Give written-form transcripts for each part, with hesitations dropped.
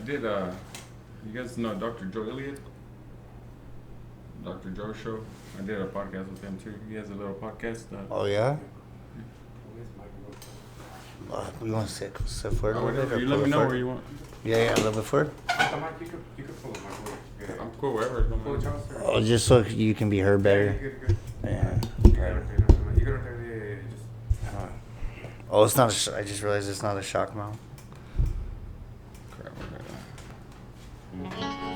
did, you guys know Dr. Joe Elliott? Dr. Joe Show. I did a podcast with him too. He has a little podcast. Oh, yeah? We want to sit forward. Whatever. You let me know where you want. Yeah, a little bit forward. You could pull it. I'm cool wherever. Oh, just so you can be heard better. Yeah. Oh, it's not I just realized it's not a shock mount.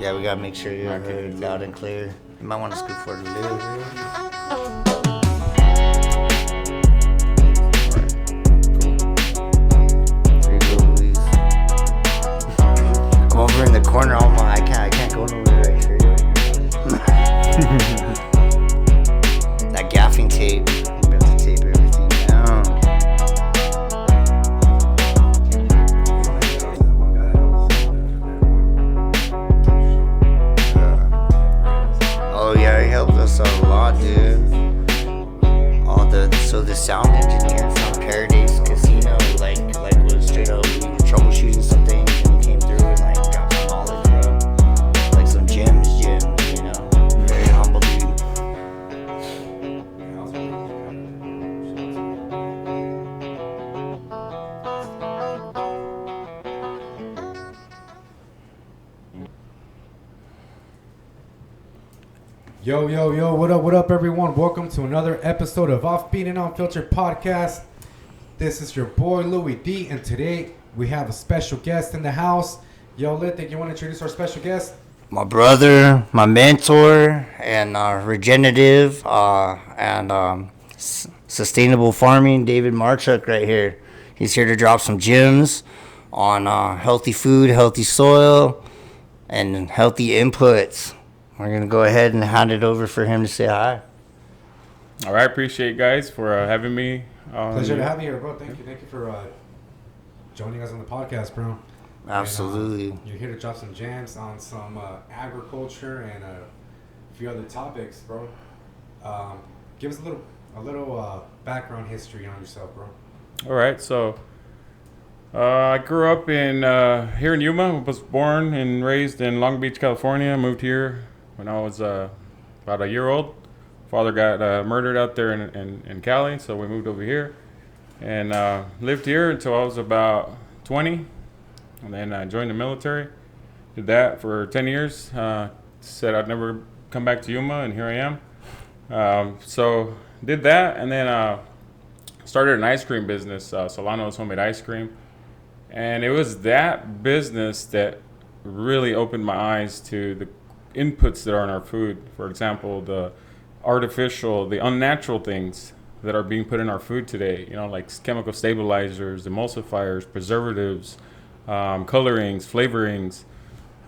Yeah, we gotta make sure you're heard loud and clear. You might want to scoot forward a little bit. I'm over in the corner. I can't go nowhere right here. That gaffing tape. We have to tape everything down. Oh yeah, he helped us out a lot, dude. So the sound engineer from Paradise Casino, like was straight up troubleshooting some things, and he came through and like got some knowledge, bro. Like some gems, you know. Very humble dude. Yo, what up, everyone? Welcome to another episode of Offbeat and Unfiltered Podcast. This is your boy, Louis D, and today we have a special guest in the house. Yo, Lithik, you want to introduce our special guest? My brother, my mentor, and regenerative and sustainable farming, David Marchuk right here. He's here to drop some gems on healthy food, healthy soil, and healthy inputs. We're going to go ahead and hand it over for him to say hi. All right. Appreciate you guys for having me. Pleasure to have you here, bro. Thank you for joining us on the podcast, bro. Absolutely. And, you're here to drop some jams on some agriculture and a few other topics, bro. Give us a little background history on yourself, bro. All right. So I grew up in here in Yuma. Was born and raised in Long Beach, California. Moved here when I was about a year old. Father got murdered out there in Cali, so we moved over here and lived here until I was about 20, and then I joined the military. Did that for 10 years. Said I'd never come back to Yuma, and here I am. So did that, and then started an ice cream business, Solano's Homemade Ice Cream, and it was that business that really opened my eyes to the inputs that are in our food. For example, the artificial, the unnatural things that are being put in our food today, you know, like chemical stabilizers, emulsifiers, preservatives, colorings, flavorings,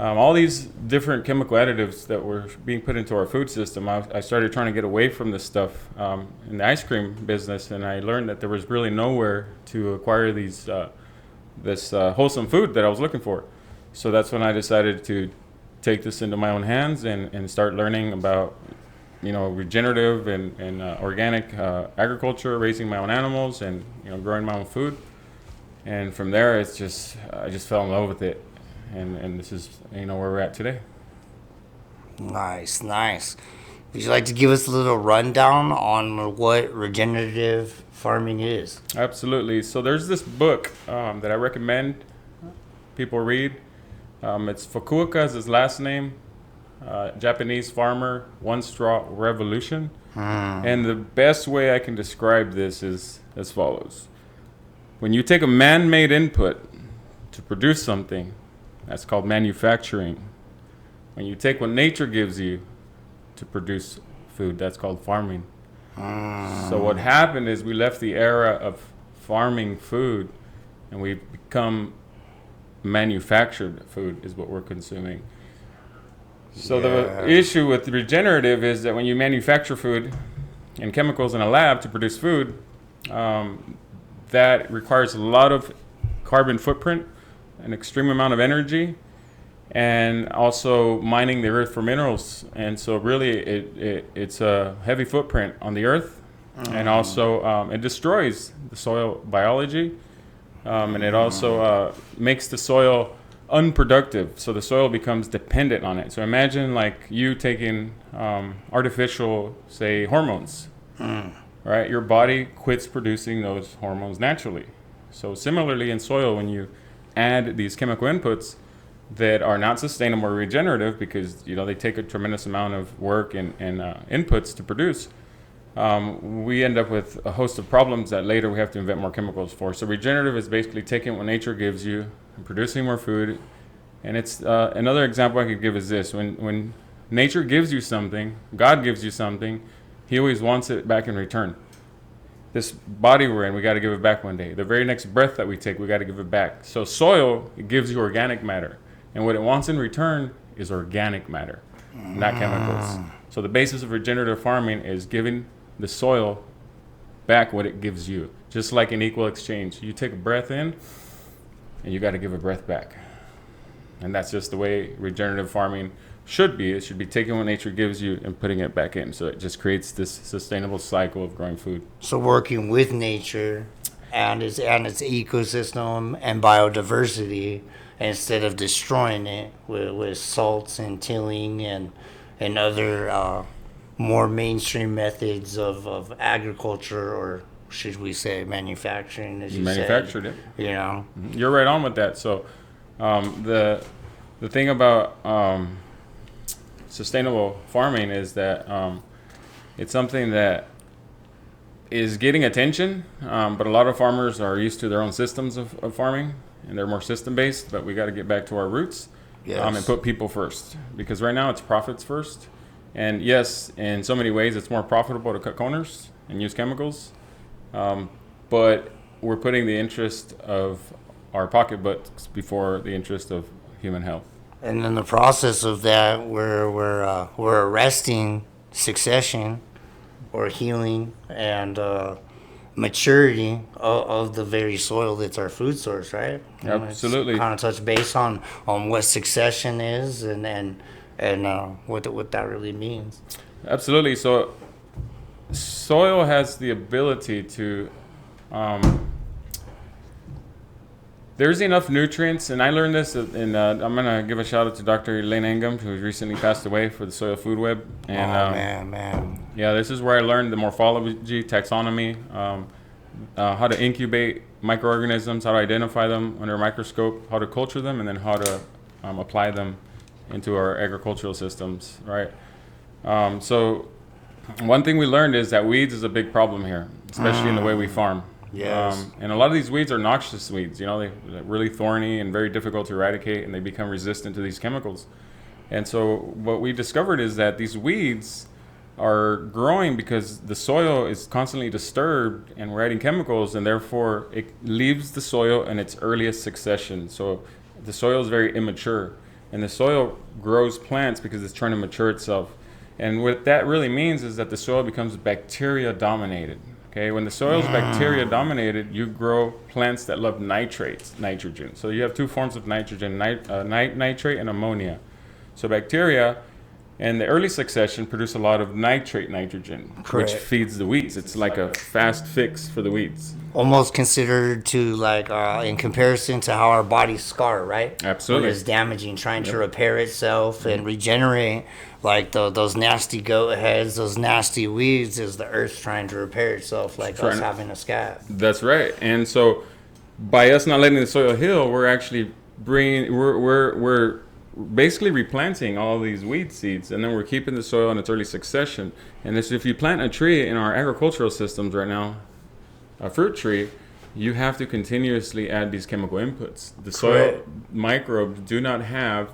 all these different chemical additives that were being put into our food system. I started trying to get away from this stuff in the ice cream business, and I learned that there was really nowhere to acquire this wholesome food that I was looking for. So that's when I decided to take this into my own hands and start learning about, you know, regenerative and organic agriculture, raising my own animals, and, you know, growing my own food. And from there, I just fell in love with it, and this is, you know, where we're at today. Nice. Would you like to give us a little rundown on what regenerative farming is? Absolutely. So there's this book that I recommend people read. It's Fukuoka is his last name. Japanese farmer, One Straw Revolution. And the best way I can describe this is as follows. When you take a man-made input to produce something, that's called manufacturing. When you take what nature gives you to produce food, that's called farming. So what happened is we left the era of farming food, and we've become manufactured food is what we're consuming. So the issue with regenerative is that when you manufacture food and chemicals in a lab to produce food, that requires a lot of carbon footprint, an extreme amount of energy, and also mining the earth for minerals. And so really it's a heavy footprint on the earth, and also it destroys the soil biology, and it also makes the soil unproductive. So the soil becomes dependent on it. So imagine like you taking artificial, say, hormones, right? Your body quits producing those hormones naturally. So similarly in soil, when you add these chemical inputs that are not sustainable or regenerative, because they take a tremendous amount of work and inputs to produce, we end up with a host of problems that later we have to invent more chemicals for. So regenerative is basically taking what nature gives you and producing more food. And it's another example I could give is this: when nature gives you something, God gives you something, He always wants it back in return. This body we're in, we got to give it back one day. The very next breath that we take, we got to give it back. So soil, it gives you organic matter, and what it wants in return is organic matter, not chemicals. So the basis of regenerative farming is giving the soil back what it gives you, just like an equal exchange. You take a breath in, and you got to give a breath back, and that's just the way regenerative farming should be. It should be taking what nature gives you and putting it back in. So it just creates this sustainable cycle of growing food. So working with nature and its ecosystem and biodiversity instead of destroying it with salts and tilling and other more mainstream methods of agriculture, or should we say manufacturing, as you Manufactured said. it. You're right on with that. So the thing about sustainable farming is that it's something that is getting attention, but a lot of farmers are used to their own systems of farming, and they're more system-based, but we got to get back to our roots. Yes. And put people first, because right now it's profits first. And yes, in so many ways it's more profitable to cut corners and use chemicals, but we're putting the interest of our pocketbooks before the interest of human health. And in the process of that, we're arresting succession or healing and maturity of the very soil that's our food source, right? Absolutely. Kind of touch base on what succession is and what that really means. Absolutely. So soil has the ability to there's enough nutrients, and I learned this, and I'm going to give a shout out to Dr. Elaine Ingham, who recently passed away, for the Soil Food Web. And, man. Yeah, this is where I learned the morphology, taxonomy, how to incubate microorganisms, how to identify them under a microscope, how to culture them, and then how to apply them into our agricultural systems, right? So one thing we learned is that weeds is a big problem here, especially in the way we farm. Yes. And a lot of these weeds are noxious weeds. They're really thorny and very difficult to eradicate, and they become resistant to these chemicals. And so what we discovered is that these weeds are growing because the soil is constantly disturbed, and we're adding chemicals, and therefore it leaves the soil in its earliest succession. So the soil is very immature, and the soil grows plants because it's trying to mature itself. And what that really means is that the soil becomes bacteria dominated. Okay, when the soil is bacteria dominated, you grow plants that love nitrogen. So you have two forms of nitrogen, nitrate and ammonia. So bacteria in the early succession produce a lot of nitrogen, Correct. which feeds the weeds. It's like a fast fix for the weeds. Almost considered to in comparison to how our bodies scar, right? Absolutely. When it's damaging, trying to repair itself and regenerate. Like those nasty goat heads, those nasty weeds, is the earth trying to repair itself, like us having a scab. That's right. And so by us not letting the soil heal, we're actually we're basically replanting all these weed seeds, and then we're keeping the soil in its early succession. And this, if you plant a tree in our agricultural systems right now, a fruit tree, you have to continuously add these chemical inputs. The soil microbes do not have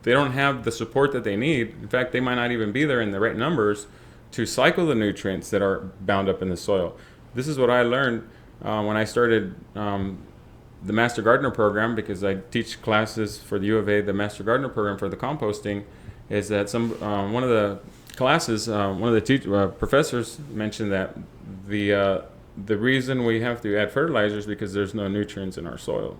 they don't have the support that they need. In fact, they might not even be there in the right numbers to cycle the nutrients that are bound up in the soil. This is what I learned when I started the Master Gardener program, because I teach classes for the U of A, the Master Gardener program for the composting, is that one of the classes, one of the professors mentioned that the reason we have to add fertilizer is because there's no nutrients in our soil.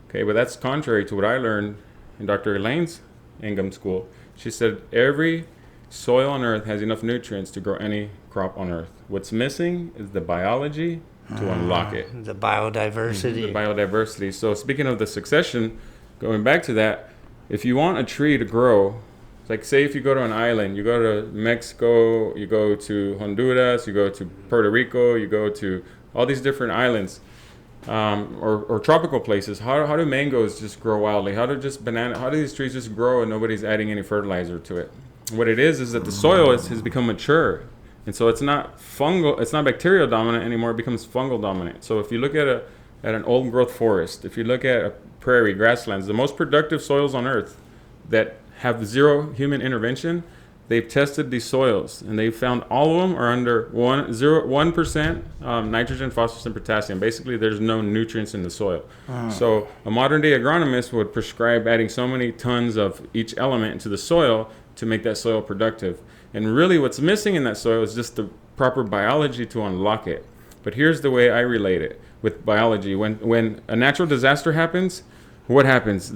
Okay, but that's contrary to what I learned in Dr. Elaine's Ingham School. She said every soil on earth has enough nutrients to grow any crop on earth. What's missing is the biology to unlock it. The biodiversity. The biodiversity. So speaking of the succession, going back to that, if you want a tree to grow, like say if you go to an island, you go to Mexico, you go to Honduras, you go to Puerto Rico, you go to all these different islands, or tropical places. How do mangoes just grow wildly? How do these trees just grow and nobody's adding any fertilizer to it? What it is that the soil has become mature, and so it's not bacterial dominant anymore. It becomes fungal dominant. So if you look at an old growth forest, if you look at a prairie, grasslands, the most productive soils on earth that have zero human intervention, they've tested these soils and they've found all of them are under 1% nitrogen, phosphorus, and potassium. Basically, there's no nutrients in the soil. So a modern day agronomist would prescribe adding so many tons of each element into the soil to make that soil productive. And really what's missing in that soil is just the proper biology to unlock it. But here's the way I relate it with biology. When a natural disaster happens, what happens?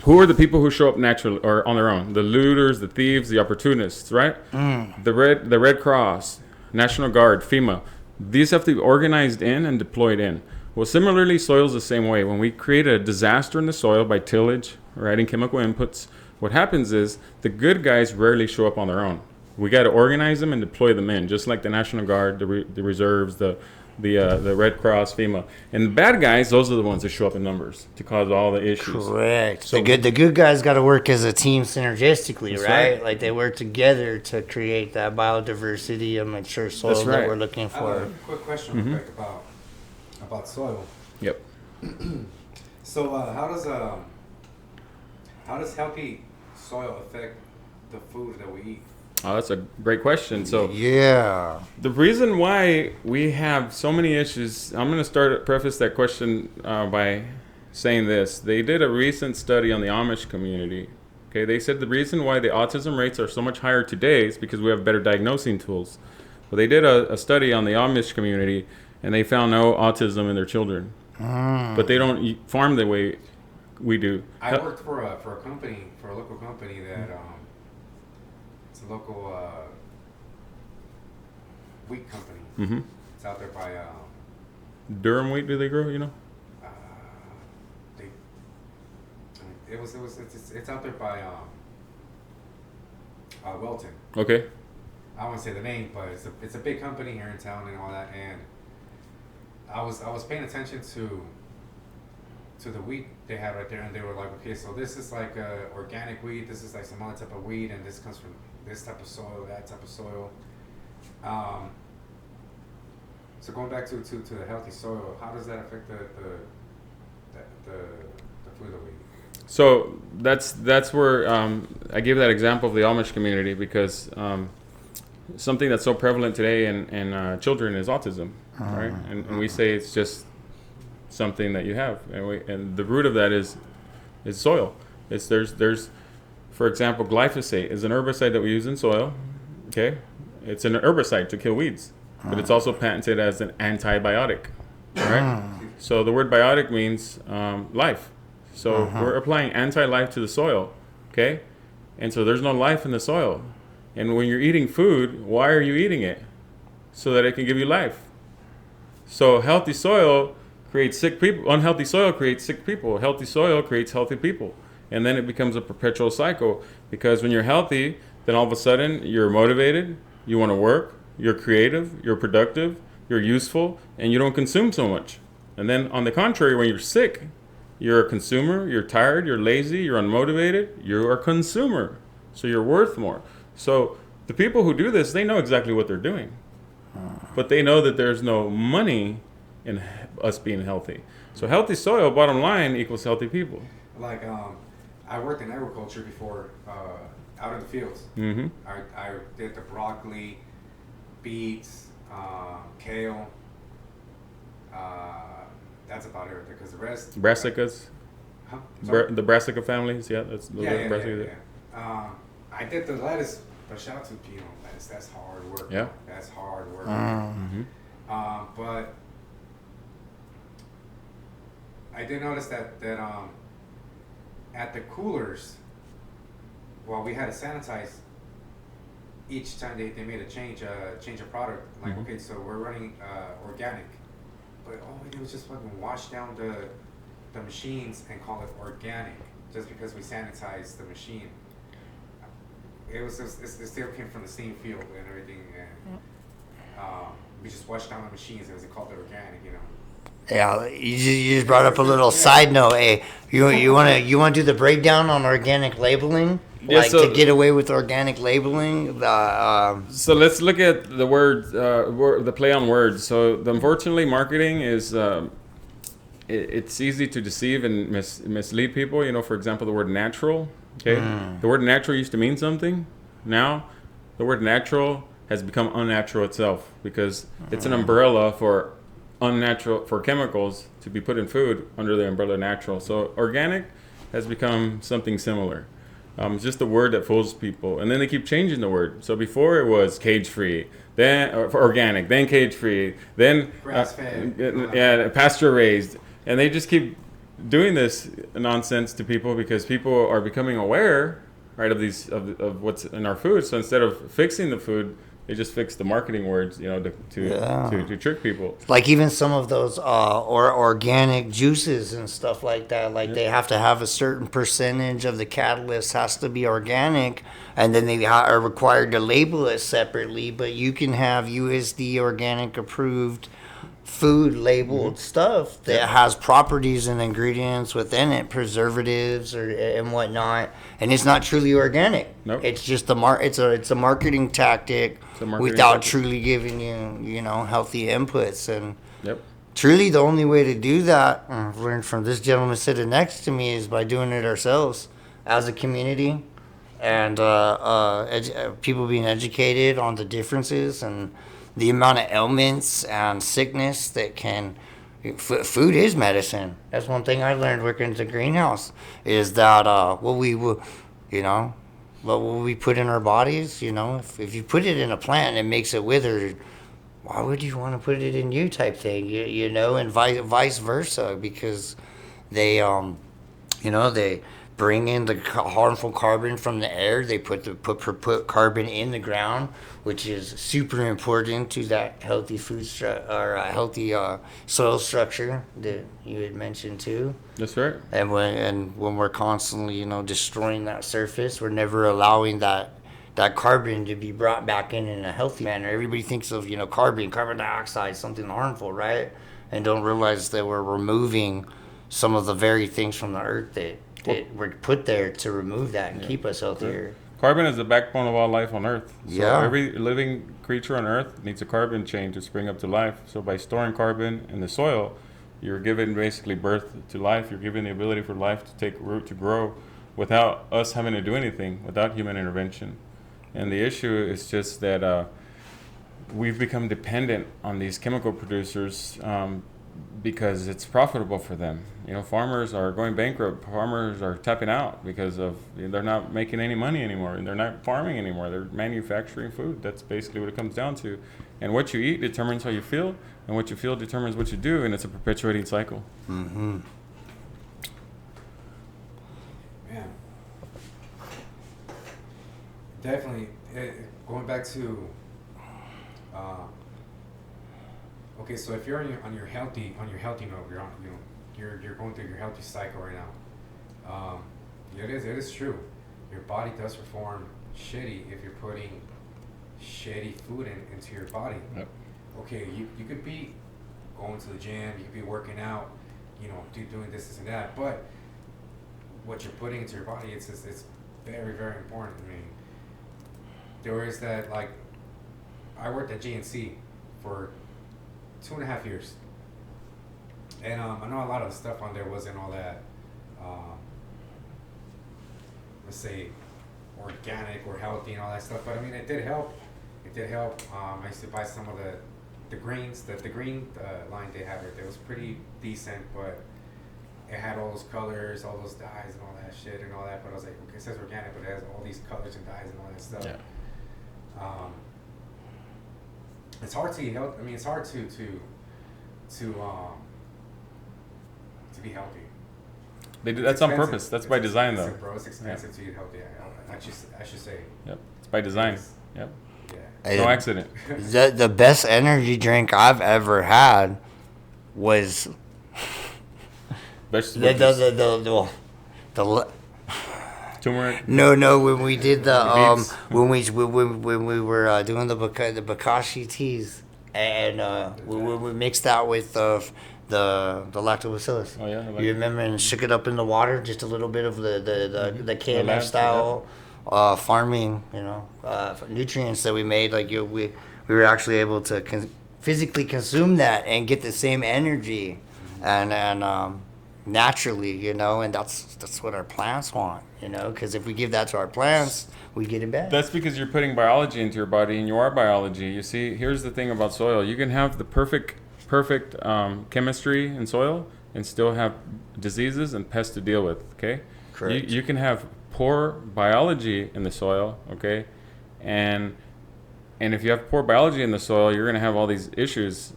Who are the people who show up naturally or on their own? The looters, the thieves, the opportunists, right? The Red Cross, National Guard, FEMA. These have to be organized in and deployed in. Well, similarly, soil's the same way. When we create a disaster in the soil by tillage or adding chemical inputs, what happens is the good guys rarely show up on their own. We got to organize them and deploy them in, just like the National Guard, the reserves, the Red Cross, FEMA, and the bad guys. Those are the ones that show up in numbers to cause all the issues. Correct. So the good guys got to work as a team synergistically, right? Like they work together to create that biodiversity and mature soil that we're looking for. I have a quick question real quick about soil. Yep. So how does healthy soil affect the food that we eat? Oh, that's a great question. So yeah, the reason why we have so many issues, I'm going to preface that question by saying this. They did a recent study on the Amish community. Okay, they said the reason why the autism rates are so much higher today is because we have better diagnosing tools. Well, they did a study on the Amish community, and they found no autism in their children. But they don't farm the way we do. I worked for a local company that it's a local wheat company. It's out there by Durham wheat. Do they grow? You know? It's out there by Welton. Okay. I won't say the name, but it's a big company here in town and all that. And I was paying attention to the wheat they had right there, and they were like, okay, so this is like organic wheat, this is like some other type of wheat, and this comes from this type of soil, that type of soil. So going back to the healthy soil, how does that affect the food that we eat? So that's where I gave that example of the Amish community because something that's so prevalent today in children is autism, right? And we say it's just something that you have, and the root of that is soil. There's for example, glyphosate is an herbicide that we use in soil. Okay, it's an herbicide to kill weeds, but it's also patented as an antibiotic. Right. So the word biotic means life. So we're applying anti-life to the soil. Okay, and so there's no life in the soil. And when you're eating food, why are you eating it? So that it can give you life. So healthy soil creates sick people. Unhealthy soil creates sick people. Healthy soil creates healthy people. And then it becomes a perpetual cycle. Because when you're healthy, then all of a sudden you're motivated, you want to work, you're creative, you're productive, you're useful, and you don't consume so much. And then on the contrary, when you're sick, you're a consumer, you're tired, you're lazy, you're unmotivated, you're a consumer. So you're worth more. So the people who do this, they know exactly what they're doing. But they know that there's no money in us being healthy. So healthy soil, bottom line, equals healthy people. Like, I worked in agriculture before, out in the fields. I did the broccoli, beets, kale. That's about it, because the rest... Brassicas? Huh? The brassica families, yeah, that's brassica. Yeah. I did the lettuce, but shout out to lettuce. That's hard work. Yeah. That's hard work. But I did notice that at the coolers, well, we had to sanitize each time they made a change of product. Like, okay, so we're running organic, but all we did was just fucking wash down the machines and call it organic just because we sanitize the machine. It still came from the same field and everything, and we just washed down the machines and it called it organic, you know. Yeah, you just brought up a little side note. Hey, you want to do the breakdown on organic labeling? Yeah, Like so- to get away with organic labeling? So let's look at the words, the play on words. So unfortunately, marketing is it's easy to deceive and mislead people. You know, for example, the word natural. Okay, the word natural used to mean something. Now, the word natural has become unnatural itself because it's an umbrella for unnatural, for chemicals to be put in food under the umbrella natural. So organic has become something similar. It's just a word that fools people, and then they keep changing the word. So before it was cage-free, then for organic, then cage-free, then grass-fed, pasture-raised, and they just keep doing this nonsense to people because people are becoming aware, right, of these of what's in our food. So instead of fixing the food, they just fix the marketing words, you know, to trick people. Like even some of those organic juices and stuff like that, like they have to have a certain percentage of the catalyst has to be organic, and then they are required to label it separately. But you can have USD organic approved food labeled stuff that has properties and ingredients within it, preservatives and whatnot, and it's not truly organic. Nope. It's just it's a marketing tactic without truly giving you healthy inputs. And Yep. truly the only way to do that, I've learned from this gentleman sitting next to me, is by doing it ourselves as a community, and people being educated on the differences and the amount of ailments and sickness that can. Food is medicine. That's one thing I learned working at the greenhouse, is that what we put in our bodies, if you put it in a plant and it makes it wither, why would you want to put it in you, type thing, and vice versa, because they they bring in the harmful carbon from the air. They put carbon in the ground, which is super important to that healthy healthy soil structure that you had mentioned too. That's right. And when we're constantly destroying that surface, we're never allowing that carbon to be brought back in a healthy manner. Everybody thinks of carbon dioxide, something harmful, right? And don't realize that we're removing some of the very things from the earth that were put there to remove that and keep us healthier. Carbon is the backbone of all life on Earth. So Yeah. every living creature on Earth needs a carbon chain to spring up to life. So by storing carbon in the soil, you're giving basically birth to life. You're giving the ability for life to take root, to grow, without us having to do anything, without human intervention. And the issue is just that we've become dependent on these chemical producers because it's profitable for them. Farmers are going bankrupt. Farmers are tapping out because they're not making any money anymore, and they're not farming anymore. They're manufacturing food. That's basically what it comes down to. And what you eat determines how you feel, and what you feel determines what you do, and it's a perpetuating cycle. Mm-hmm. Man, definitely. Going back to, okay, so if you're on your healthy note, you're going through your healthy cycle right now. It is true. Your body does perform shitty if you're putting shitty food into your body. Yep. Okay, you could be going to the gym, you could be working out, doing this and that, but what you're putting into your body, it's very, very important. I mean, there is that, like, I worked at GNC for 2.5 years, and I know a lot of the stuff on there wasn't all that, let's say, organic or healthy and all that stuff, but I mean, it did help. I used to buy some of the greens, the green line they have right there was pretty decent, but it had all those colors, all those dyes and all that shit and all that, but I was like, okay, it says organic, but it has all these colors and dyes and all that stuff. Yeah. It's hard to eat healthy. I mean, it's hard to be healthy. They do, that's on purpose. That's by design, though. Bro, it's expensive to eat healthy. I should say. Yep. It's by design. Yep. Yeah. No accident. The best energy drink I've ever had was vegetable The juice. the Turmeric. No. When we did the Beets. when we were doing the Bakashi teas, and we mixed that with the lactobacillus. Oh, yeah, You remember, and shook it up in the water, just a little bit of the KMF lab, style farming, nutrients that we made. Like we were actually able to physically consume that and get the same energy, and naturally, and that's what our plants want, because if we give that to our plants, we get it back. That's because you're putting biology into your body, and you are biology. You see, here's the thing about soil: you can have the perfect chemistry in soil and still have diseases and pests to deal with. Okay, Correct. You can have poor biology in the soil. Okay, and if you have poor biology in the soil, you're going to have all these issues.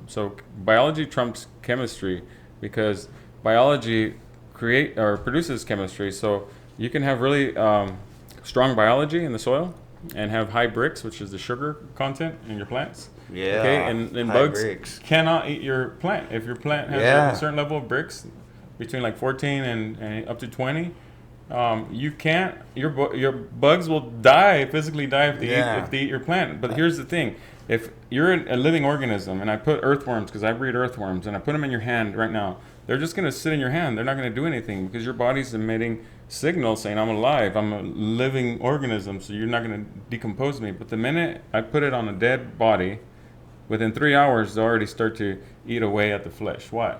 So biology trumps chemistry because biology produces chemistry. So you can have really strong biology in the soil and have high bricks, which is the sugar content in your plants. Yeah. Okay, and high bugs bricks. cannot eat your plant. If your plant has Yeah. a certain level of bricks, between like 14 and up to 20, you can't. Your bugs will physically die if they eat your plant. But here's the thing: if you're a living organism, and I put earthworms, because I breed earthworms, and I put them in your hand right now, they're just going to sit in your hand. They're not going to do anything because your body's emitting signals saying I'm alive. I'm a living organism, so you're not going to decompose me. But the minute I put it on a dead body, within 3 hours, they already start to eat away at the flesh. Why?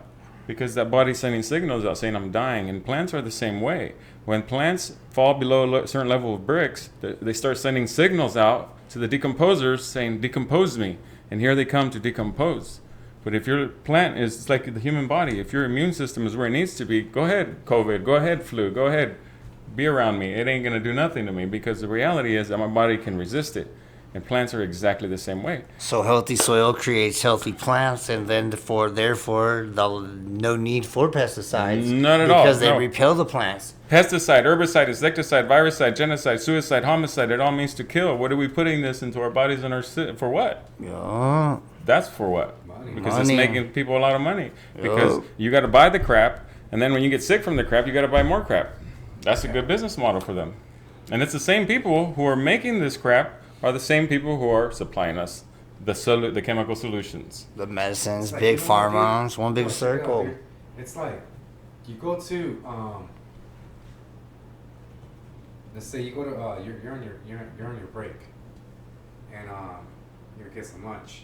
Because that body's sending signals out saying I'm dying. And plants are the same way. When plants fall below a certain level of bricks, they start sending signals out to the decomposers saying, decompose me. And here they come to decompose. But if your plant is like the human body, if your immune system is where it needs to be, go ahead, COVID, go ahead, flu, go ahead, be around me. It ain't going to do nothing to me because the reality is that my body can resist it. And plants are exactly the same way. So healthy soil creates healthy plants, and then therefore, no need for pesticides. None at all. Because they No. repel the plants. Pesticide, herbicide, insecticide, viruside, genocide, suicide, homicide, it all means to kill. What are we putting this into our bodies and for what? Yeah. That's for what? Money. Because Money. it's making people a lot of money. Because you got to buy the crap, and then when you get sick from the crap, you got to buy more crap. That's a good business model for them. And it's the same people who are making this crap are the same people who are supplying us the chemical solutions. The medicines, It's like, big you know what, pharma, dude? it's one big Check it out, circle. dude. It's like you go to let's say you go to you're on your break, and you get some lunch,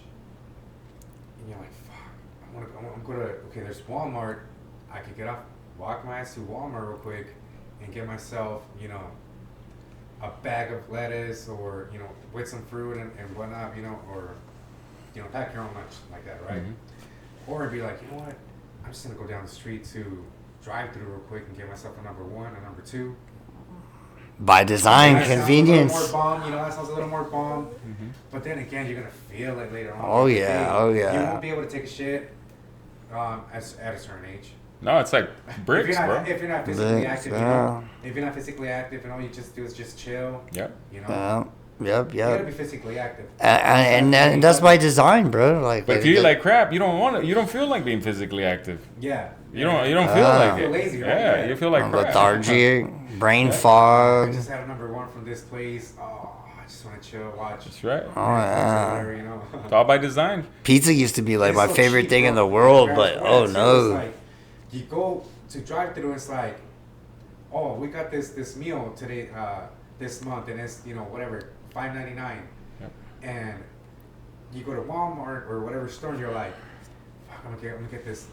and you're like, fuck, I'm gonna okay, there's Walmart. I could walk my ass to Walmart real quick and get myself, a bag of lettuce, or with some fruit and whatnot, or pack your own lunch like that, right? Mm-hmm. Or it'd be like, you know what, I'm just gonna go down the street to drive through real quick and get myself a number one, a number two. By design, That sounds convenience. a little more bomb, that sounds a little more bomb. But then again, you're gonna feel it later on. Oh, Like, yeah, hey, oh, yeah. You won't be able to take a shit at a certain age. No, it's like bricks, bro. If you're not physically Bricks, active, yeah. if you're not physically active and all you just do is just chill, Yep. Yep. you gotta Yep. be physically active. And that's by design, bro. But if you eat like crap, you don't want it. You don't feel like being physically active. Yeah. You don't feel like You feel it. lazy, right? Yeah, Yeah. you feel like crap. lethargic, brain I fog. just had a number one from this place. Oh, I just want to chill, watch. That's right. Oh yeah. Whatever, It's all by design. Pizza used to be like It's my so favorite cheap, thing bro. in the world, Yeah, but yeah, oh so no. it's like, you go to drive through, it's like, oh, we got this meal today, this month, and it's whatever, $5.99, Yep. and you go to Walmart or whatever store, and you're like, fuck, I'm gonna get this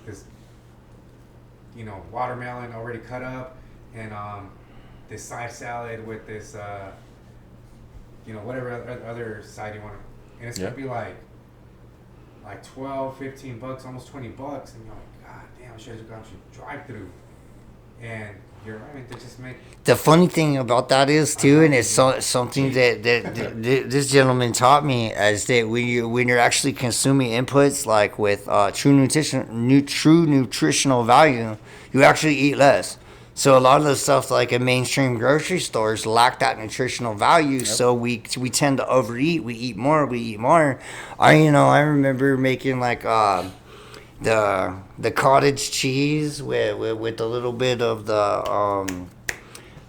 watermelon already cut up, and this side salad with this whatever other side you want, and it's Yeah. gonna be like $12, $15, almost $20, and you're like, God damn, I should have gone to drive through. And you're right, they just make. The funny thing about that is too, and it's something that this gentleman taught me, is that when you're actually consuming inputs like with true nutritional value, you actually eat less. So a lot of the stuff like in mainstream grocery stores lack that nutritional value. Yep. So we tend to overeat. We eat more. I remember making like the cottage cheese with a little bit of the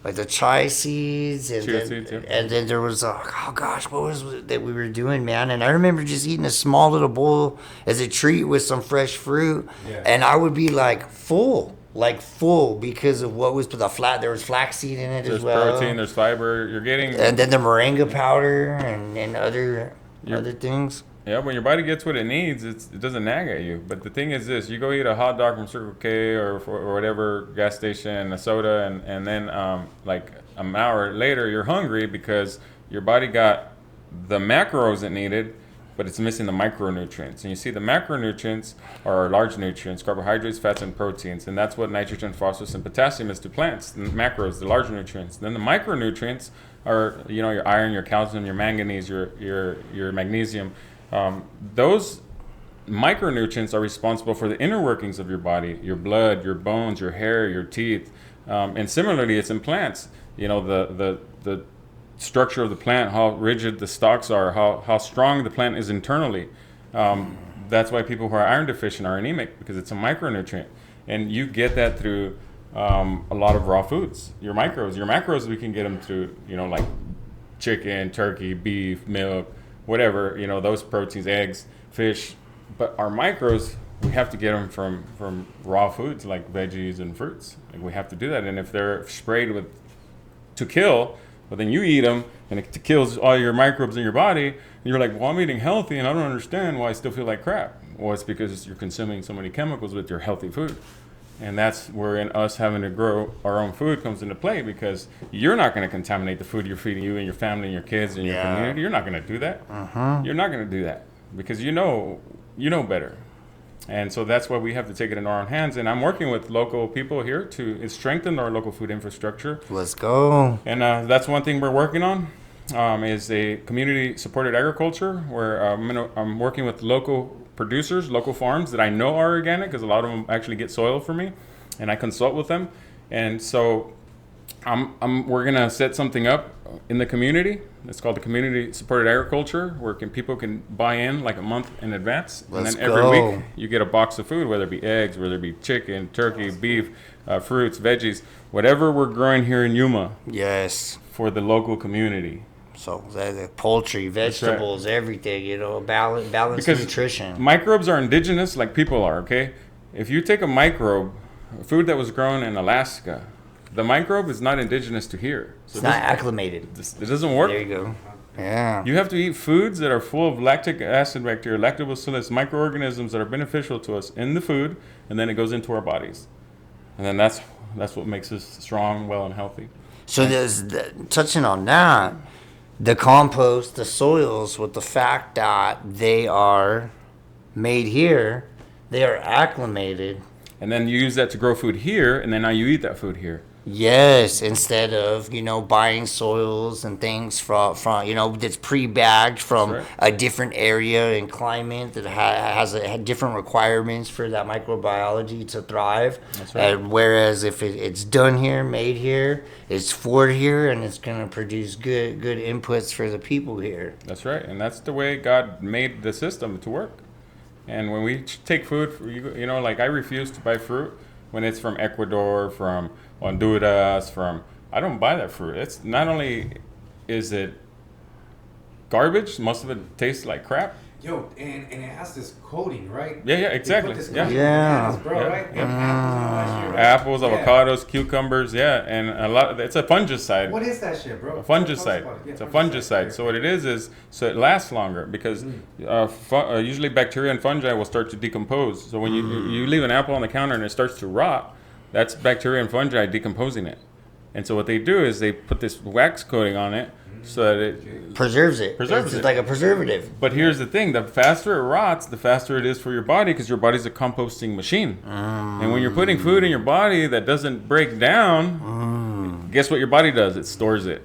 like the chia seeds, and Chia then, seeds, yeah. and then there was oh gosh, what was it that we were doing, man? And I remember just eating a small little bowl as a treat with some fresh fruit, and I would be like full because of what was the flat. There was flaxseed in it There's as well. protein, there's fiber. You're getting, And then the moringa powder and other things. yeah, when your body gets what it needs, it doesn't nag at you. But the thing is this, you go eat a hot dog from Circle K or whatever gas station, a soda, and then like an hour later, you're hungry because your body got the macros it needed, but it's missing the micronutrients. And you see the macronutrients are large nutrients, carbohydrates, fats, and proteins. And that's what nitrogen, phosphorus, and potassium is to plants. The macros, the large nutrients. Then the micronutrients are, your iron, your calcium, your manganese, your magnesium. Those micronutrients are responsible for the inner workings of your body, your blood, your bones, your hair, your teeth. And similarly, it's in plants. The structure of the plant, how rigid the stalks are, how strong the plant is internally. That's why people who are iron deficient are anemic, because it's a micronutrient. And you get that through a lot of raw foods. Your macros, we can get them through, like chicken, turkey, beef, milk, whatever, those proteins, eggs, fish. But our micros, we have to get them from raw foods like veggies and fruits. Like, we have to do that. And if they're sprayed to kill, but then you eat them and it kills all your microbes in your body, and you're like, well, I'm eating healthy and I don't understand why I still feel like crap. Well, it's because you're consuming so many chemicals with your healthy food. And that's where us having to grow our own food comes into play, because you're not going to contaminate the food you're feeding you and your family and your kids and your community. You're not going to do that. You're not going to do that because you know better. And so that's why we have to take it in our own hands. And I'm working with local people here to strengthen our local food infrastructure. Let's go. And that's one thing we're working on, is a community-supported agriculture, where I'm working with local producers, local farms that I know are organic, because a lot of them actually get soil for me, and I consult with them. And so we're going to set something up in the community. It's called the Community Supported Agriculture, where people can buy in like a month in advance. Let's and then every go. week you get a box of food, whether it be eggs, whether it be chicken, turkey, beef, fruits, veggies, whatever we're growing here in Yuma. Yes. For the local community. So the poultry, vegetables, everything, balanced Because nutrition. microbes are indigenous like people are, okay? If you take a microbe, food that was grown in Alaska, the microbe is not indigenous to here. So It's not acclimated. it doesn't work. There you go. Yeah. You have to eat foods that are full of lactic acid bacteria, lactobacillus, microorganisms that are beneficial to us in the food, and then it goes into our bodies. And then that's what makes us strong, well, and healthy. So touching on that, the compost, the soils, with the fact that they are made here, they are acclimated. And then you use that to grow food here, and then now you eat that food here. Yes, instead of, buying soils and things from that's pre-bagged from That's a different area and climate that has different requirements for that microbiology to thrive. That's right. Whereas if it's done here, made here, it's for here, and it's going to produce good inputs for the people here. That's right. And that's the way God made the system to work. And when we take food, like I refuse to buy fruit when it's from Ecuador, from Honduras, I don't buy that fruit. It's not only is it garbage, most of it tastes like crap. Yo, and it has this coating, right? Yeah, They exactly. put this Yeah. coating Yeah. on bananas, bro, Yeah. right? And apples and all that shit, right? Apples, Yeah. avocados, cucumbers, and it's a fungicide. What is that shit, bro? A fungicide. It's a fungicide. So what it is so it lasts longer, because usually bacteria and fungi will start to decompose. So when you leave an apple on the counter and it starts to rot, that's bacteria and fungi decomposing it. And so what they do is they put this wax coating on it so that it Preserves it. Preserves It's it. like a preservative. But here's the thing: the faster it rots, the faster it is for your body, because your body's a composting machine. And when you're putting food in your body that doesn't break down, guess what your body does? It stores it.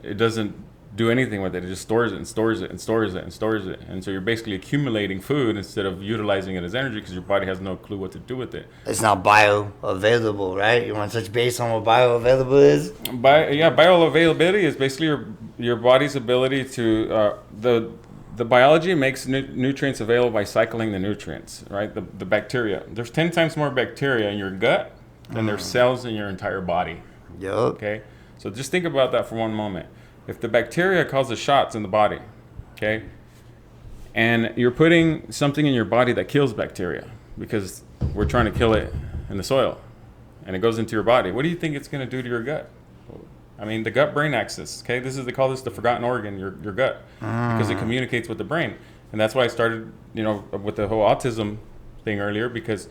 It doesn't do anything with it. It just stores it and stores it and stores it and stores it. And so you're basically accumulating food instead of utilizing it as energy, because your body has no clue what to do with it. It's not bioavailable, right? You want to touch base on what bioavailable is? Bioavailability is basically your body's ability to the biology makes nutrients available by cycling the nutrients, right? The bacteria. There's 10 times more bacteria in your gut than there's cells in your entire body. Yup. Okay? So just think about that for one moment. If the bacteria causes shots in the body, okay, and you're putting something in your body that kills bacteria because we're trying to kill it in the soil, and it goes into your body, what do you think it's going to do to your gut? I mean, the gut-brain axis, okay? They call this the forgotten organ, your gut, because it communicates with the brain. And that's why I started, with the whole autism thing earlier, because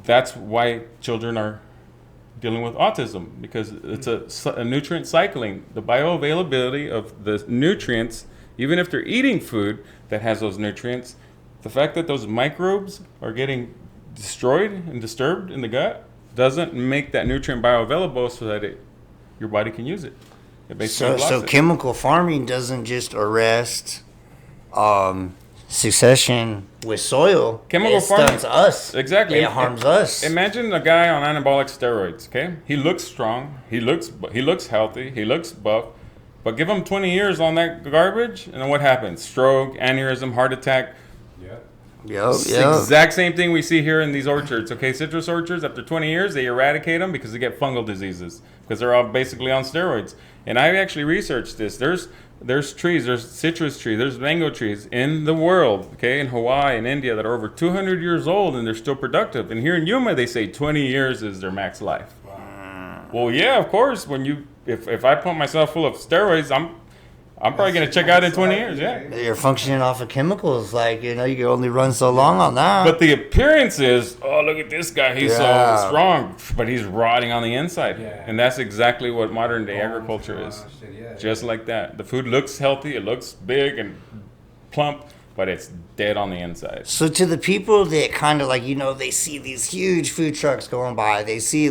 that's why children are dealing with autism, because it's a nutrient cycling. The bioavailability of the nutrients, even if they're eating food that has those nutrients, the fact that those microbes are getting destroyed and disturbed in the gut doesn't make that nutrient bioavailable so that your body can use it. It basically blocks So it. chemical farming doesn't just arrest succession with soil. Chemical it farming stunts us. Exactly. It harms us. Imagine a guy on anabolic steroids. Okay, he looks strong. He looks healthy. He looks buff. But give him 20 years on that garbage, and then what happens? Stroke, aneurysm, heart attack. Yep. It's the exact same thing we see here in these orchards. Okay, citrus orchards, after 20 years, they eradicate them because they get fungal diseases because they're all basically on steroids. And I actually researched this. There's trees, there's citrus trees, there's mango trees in the world, okay, in Hawaii and India that are over 200 years old and they're still productive. And here in Yuma, they say 20 years is their max life. Wow. Well, yeah, of course. If I pump myself full of steroids, I'm probably going to check out in 20 years, yeah. You're functioning off of chemicals. Like, you can only run so long on that. But the appearance is, oh, look at this guy. He's so strong. But he's rotting on the inside. Yeah. And that's exactly what modern day agriculture is. Just like that. The food looks healthy. It looks big and plump. But it's dead on the inside. So to the people that kind of they see these huge food trucks going by, they see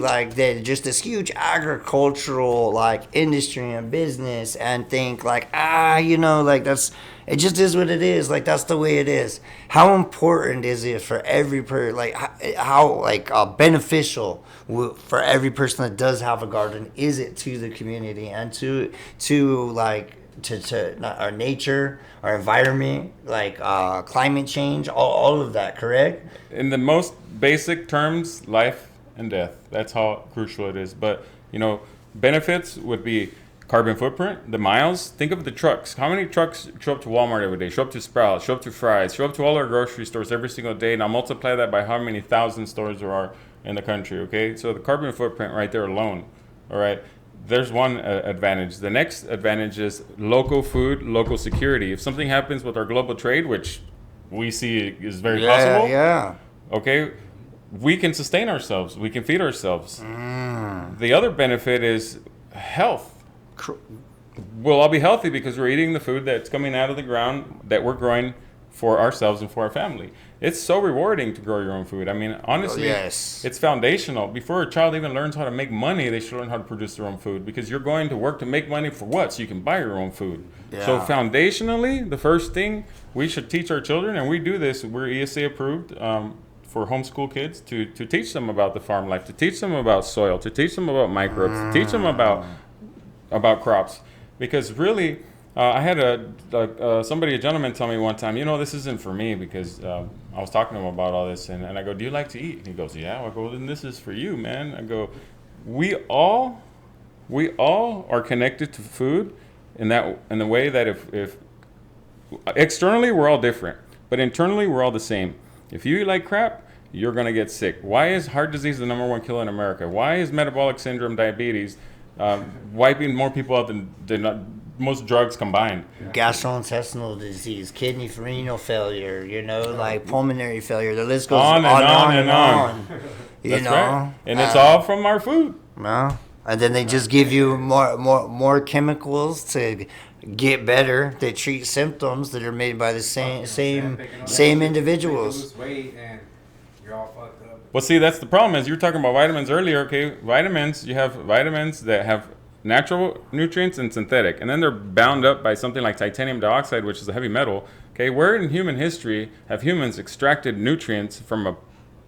just this huge agricultural industry and business and think that's, it just is what it is. That's the way it is. How important is it for every how beneficial for every person that does have a garden is it to the community and to our nature, our environment, climate change, all of that, correct? In the most basic terms, life and death. That's how crucial it is. But, benefits would be carbon footprint, the miles. Think of the trucks. How many trucks show up to Walmart every day, show up to Sprouts, show up to Fry's, show up to all our grocery stores every single day? Now multiply that by how many thousand stores there are in the country, okay? So the carbon footprint right there alone, all right? There's one advantage. The next advantage is local food, local security. If something happens with our global trade, which we see is very possible, okay, we can sustain ourselves. We can feed ourselves. The other benefit is health. We'll all be healthy because we're eating the food that's coming out of the ground that we're growing for ourselves and for our family. It's so rewarding to grow your own food. I mean, honestly, It's foundational. Before a child even learns how to make money, they should learn how to produce their own food, because you're going to work to make money for what? So you can buy your own food. Yeah. So foundationally, the first thing we should teach our children, and we do this, we're ESA approved for homeschool kids, to teach them about the farm life, to teach them about soil, to teach them about microbes, to teach them about crops. Because really, I had a gentleman tell me one time, this isn't for me, because I was talking to him about all this, and I go, do you like to eat? And he goes, yeah. I go, well, then this is for you, man. I go, we all are connected to food in the way that if externally we're all different, but internally we're all the same. If you eat like crap, you're gonna get sick. Why is heart disease the number one killer in America? Why is metabolic syndrome, diabetes, wiping more people out than most drugs combined? Gastrointestinal disease, kidney renal failure, pulmonary failure. The list goes on and on. That's right. And it's all from our food. Well, and then they just give you more chemicals to get better. They treat symptoms that are made by the same individuals. Lose weight and you're all fucked up. Well, see, that's the problem. Is you were talking about vitamins earlier. Okay, vitamins. You have vitamins that have natural nutrients and synthetic, and then they're bound up by something like titanium dioxide, which is a heavy metal. Okay, where in human history have humans extracted nutrients from a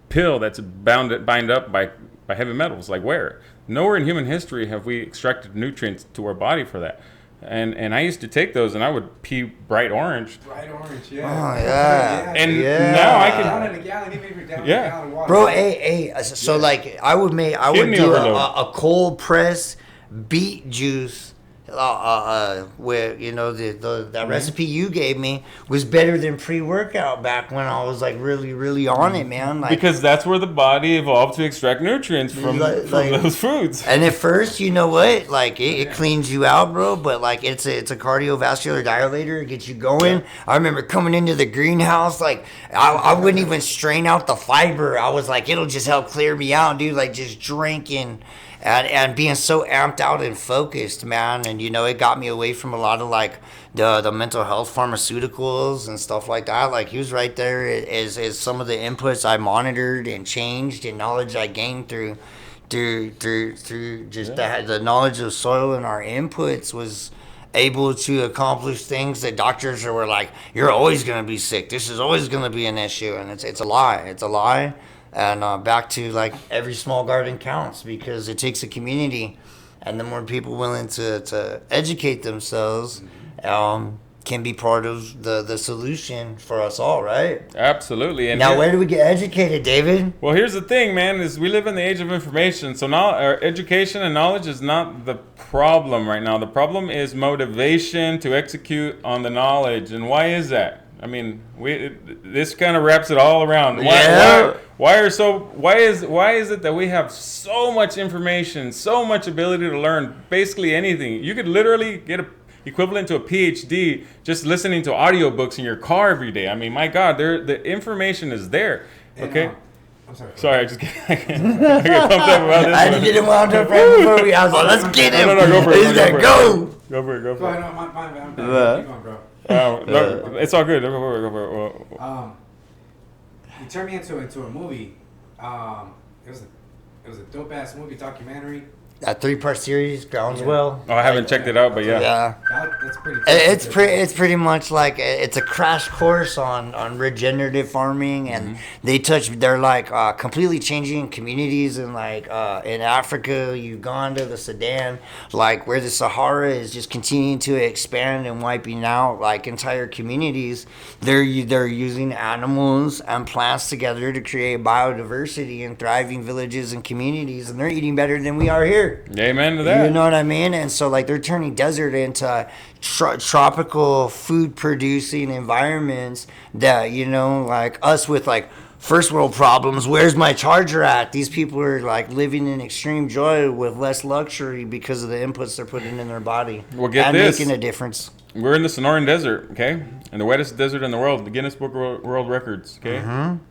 pill that's bound up by heavy metals? Like where? Nowhere in human history have we extracted nutrients to our body for that. And I used to take those, and I would pee bright orange. Bright orange, Oh, yeah. yeah. And Yeah. now I Down can. in a gallon, even if you're down Yeah. in a gallon of water. Bro, hey, so like I would Kidney do overload. a cold press beet juice. Where that recipe you gave me was better than pre-workout back when I was like really on it, man. Like, Because that's where the body evolved to extract nutrients from those foods. and at first, you know what? Like it cleans you out, bro. But like it's a cardiovascular dilator. It gets you going. I remember coming into the greenhouse, like I wouldn't even strain out the fiber. I was like, it'll just help clear me out, dude. Like just drinking. And being so amped out and focused, man, and it got me away from a lot of like the mental health pharmaceuticals and stuff like that. Like he was right there as some of the inputs I monitored and changed and knowledge I gained through just the knowledge of soil and our inputs was able to accomplish things that doctors were like, you're always gonna be sick. This is always gonna be an issue, and it's a lie. It's a lie. And back to like every small garden counts because it takes a community, and the more people willing to educate themselves can be part of the solution for us all, right? Absolutely. And Now, where do we get educated, David? Well, here's the thing, man, is we live in the age of information. So now our education and knowledge is not the problem right now. The problem is motivation to execute on the knowledge. And why is that? I mean, this kind of wraps it all around. Why is it that we have so much information, so much ability to learn basically anything? You could literally get equivalent to a PhD just listening to audiobooks in your car every day. I mean, my God, the information is there. Okay. I'm sorry. Sorry, I just I get pumped up about this. I had to get him wound up right before I was like, let's get him. No, go for it. He's like, go. Go for it. Go ahead, no, my bad. Keep going, bro. No, it's all good. Go for it. You turned me into a movie. It was a dope ass movie documentary. That 3-part series, Groundswell. Oh, I haven't checked it out, but yeah. Yeah. That's pretty. It's pretty much like it's a crash course on regenerative farming, and they're like completely changing communities in like in Africa, Uganda, the Sudan, like where the Sahara is just continuing to expand and wiping out like entire communities. They're using animals and plants together to create biodiversity and thriving villages and communities, and they're eating better than we are here. Amen to that. You know what I mean? And so, like, they're turning desert into tropical food-producing environments that, like us with, like, first world problems. Where's my charger at? These people are, like, living in extreme joy with less luxury because of the inputs they're putting in their body. Well, get and this. making a difference. We're in the Sonoran Desert, okay? And the wettest desert in the world, the Guinness Book of World Records, okay?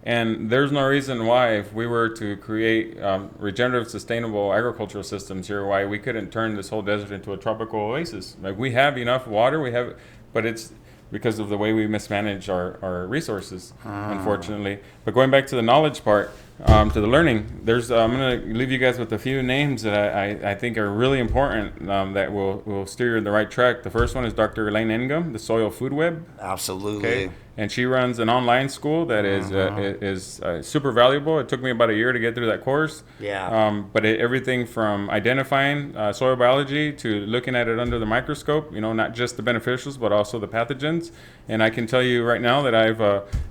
And there's no reason why, if we were to create regenerative, sustainable agricultural systems here, why we couldn't turn this whole desert into a tropical oasis. Like, we have enough water, but it's because of the way we mismanage our resources, unfortunately. But going back to the knowledge part, to the learning, I'm going to leave you guys with a few names that I think are really important that will steer you in the right track. The first one is Dr. Elaine Engum, the Soil Food Web. Absolutely. Okay. And she runs an online school that is super valuable. It took me about a year to get through that course. Yeah. But everything from identifying soil biology to looking at it under the microscope, not just the beneficials, but also the pathogens. And I can tell you right now that I've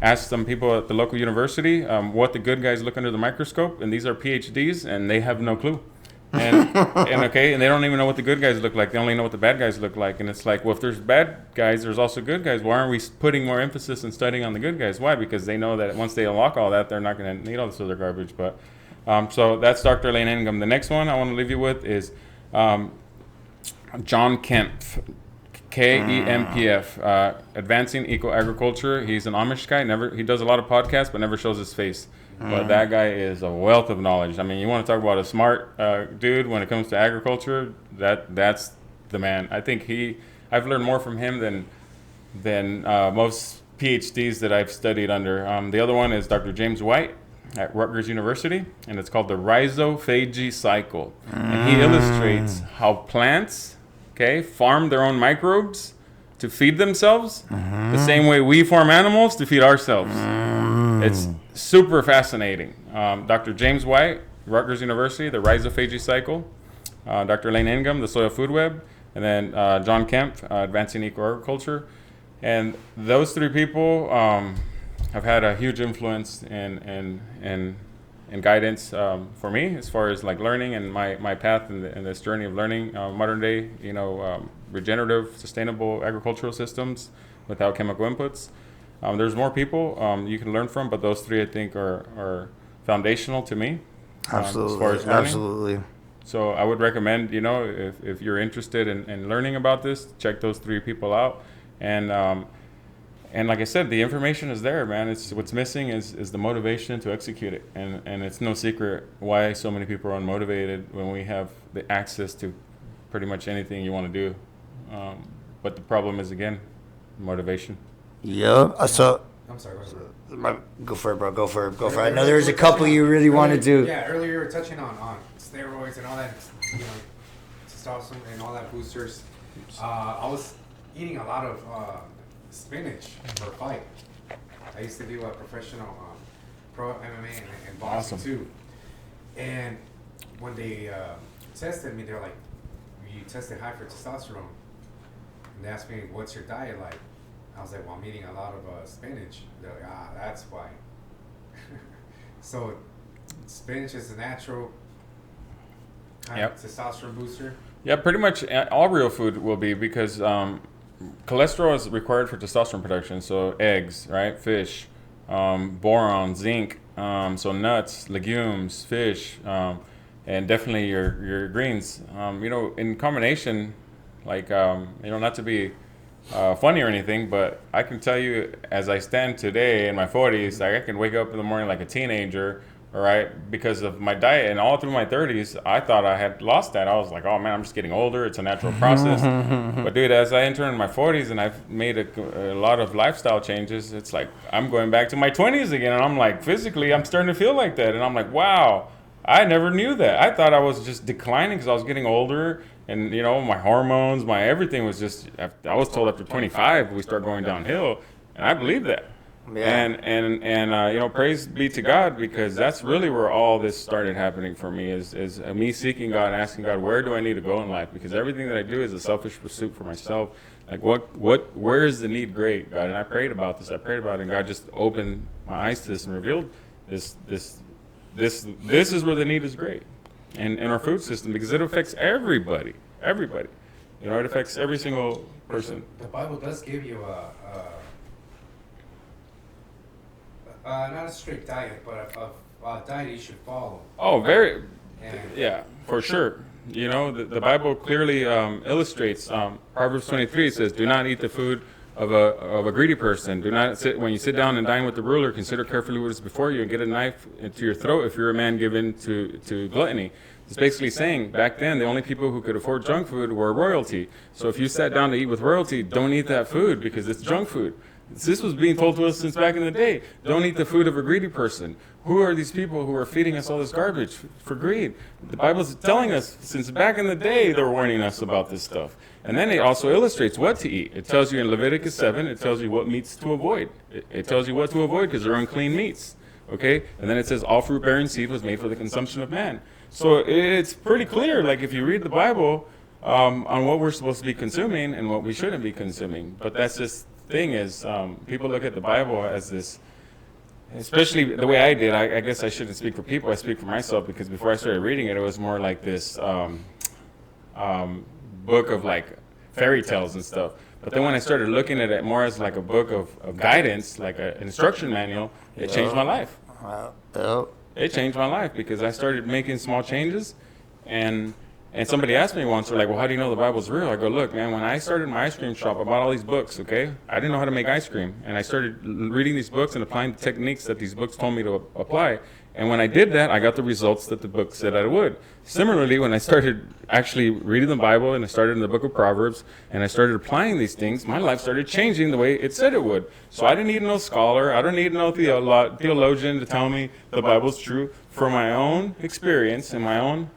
asked some people at the local university what the good guys look under the microscope. And these are PhDs, and they have no clue. And they don't even know what the good guys look like. They only know what the bad guys look like. And it's like, well, if there's bad guys, there's also good guys. Why aren't we putting more emphasis in studying on the good guys? Why? Because they know that once they unlock all that, they're not going to need all this other garbage. But so that's Dr. Elaine Engum. The next one I want to leave you with is John Kempf, KEMPF, Advancing Eco Agriculture. He's an Amish guy. He does a lot of podcasts, but never shows his face. But that guy is a wealth of knowledge. I mean, you want to talk about a smart dude when it comes to agriculture? That's the man. I think I've learned more from him than most PhDs that I've studied under. The other one is Dr. James White at Rutgers University, and it's called the rhizophagy cycle. And he illustrates how plants, farm their own microbes to feed themselves the same way we farm animals to feed ourselves. It's super fascinating. Dr. James White, Rutgers University, the rhizophagy cycle. Dr. Elaine Engum, the Soil Food Web. and then John Kemp, Advancing Eco-Agriculture. And those three people have had a huge influence and guidance for me as far as like learning and my path in this journey of learning modern day, regenerative, sustainable agricultural systems without chemical inputs. There's more people you can learn from, but those three I think are foundational to me. Absolutely, as far as learning. absolutely. So I would recommend, if you're interested in learning about this, check those three people out. And like I said, the information is there, man. It's what's missing is the motivation to execute it. And it's no secret why so many people are unmotivated when we have the access to pretty much anything you want to do. But the problem is, again, motivation. Yeah. So I'm sorry. What was it? go for it, bro. Go for it. I know there's a couple you really want to do. Yeah, earlier you were touching on steroids and all that, testosterone and all that boosters. I was eating a lot of spinach for a fight. I used to do a professional pro MMA and boxing too. And when they tested me, they're like, "You tested high for testosterone." And they asked me, "What's your diet like?" I was like, "Well, I'm eating a lot of spinach." They're like, "That's why." So, spinach is a natural kind of testosterone booster. Yeah, pretty much all real food will be, because cholesterol is required for testosterone production. So eggs, right? Fish, boron, zinc. So nuts, legumes, fish, and definitely your greens. In combination, like not to be funny or anything, but I can tell you, as I stand today in my 40s, like I can wake up in the morning like a teenager. All right, because of my diet, and all through my 30s, I thought I had lost that. I was like, "Oh man, I'm just getting older. It's a natural process." But dude, as I enter in my 40s and I've made a lot of lifestyle changes, it's like I'm going back to my 20s again, and I'm like, physically, I'm starting to feel like that, and I'm like, "Wow, I never knew that. I thought I was just declining because I was getting older, and my hormones, my everything was just." I was told after 25 we start going downhill, and I believe that. Yeah. And praise be to God, because that's really where all this started happening for me, is me seeking God and asking God, where do I need to go in life? Because everything that I do is a selfish pursuit for myself. Like where is the need great, God? And I prayed about this. I prayed about it, and God just opened my eyes to this and revealed this is where the need is great, and in our food system, because it affects everybody. It affects every single person. The Bible does give you not a strict diet, but a diet you should follow. Oh, yeah, for sure. The Bible clearly illustrates. Proverbs 23 says, "Do not eat the food of a greedy person. Do not when you sit down and dine with the ruler. Consider carefully what is before you, and get a knife into your throat if you're a man given to gluttony." It's basically saying back then the only people who could afford junk food were royalty. So if you sat down to eat with royalty, don't eat that food because it's junk food. This was being told to us since back in the day. Don't eat the food of a greedy person. Who are these people who are feeding us all this garbage for greed? The Bible's telling us since back in the day they're warning us about this stuff. And then it also illustrates what to eat. It tells you in Leviticus 7, it tells you what meats to avoid. It tells you what to avoid because they're unclean meats. Okay? And then it says all fruit-bearing seed was made for the consumption of man. So it's pretty clear, like if you read the Bible, on what we're supposed to be consuming and what we shouldn't be consuming. But that's just thing is people look at the Bible as this, especially the way I did. I guess I shouldn't speak for people. I speak for myself, because before I started reading it, it was more like this book of like fairy tales and stuff. But then when I started looking at it more as like a book of guidance, like an instruction manual, it changed my life. It changed my life because I started making small changes, and somebody asked me once, they're like, "Well, how do you know the Bible's real?" I go, "Look, man, when I started my ice cream shop, I bought all these books, okay? I didn't know how to make ice cream. And I started reading these books and applying the techniques that these books told me to apply. And when I did that, I got the results that the book said I would. Similarly, when I started actually reading the Bible, and I started in the book of Proverbs, and I started applying these things, my life started changing the way it said it would. So I didn't need no scholar. I don't need no theologian to tell me the Bible's true. For my own experience and my own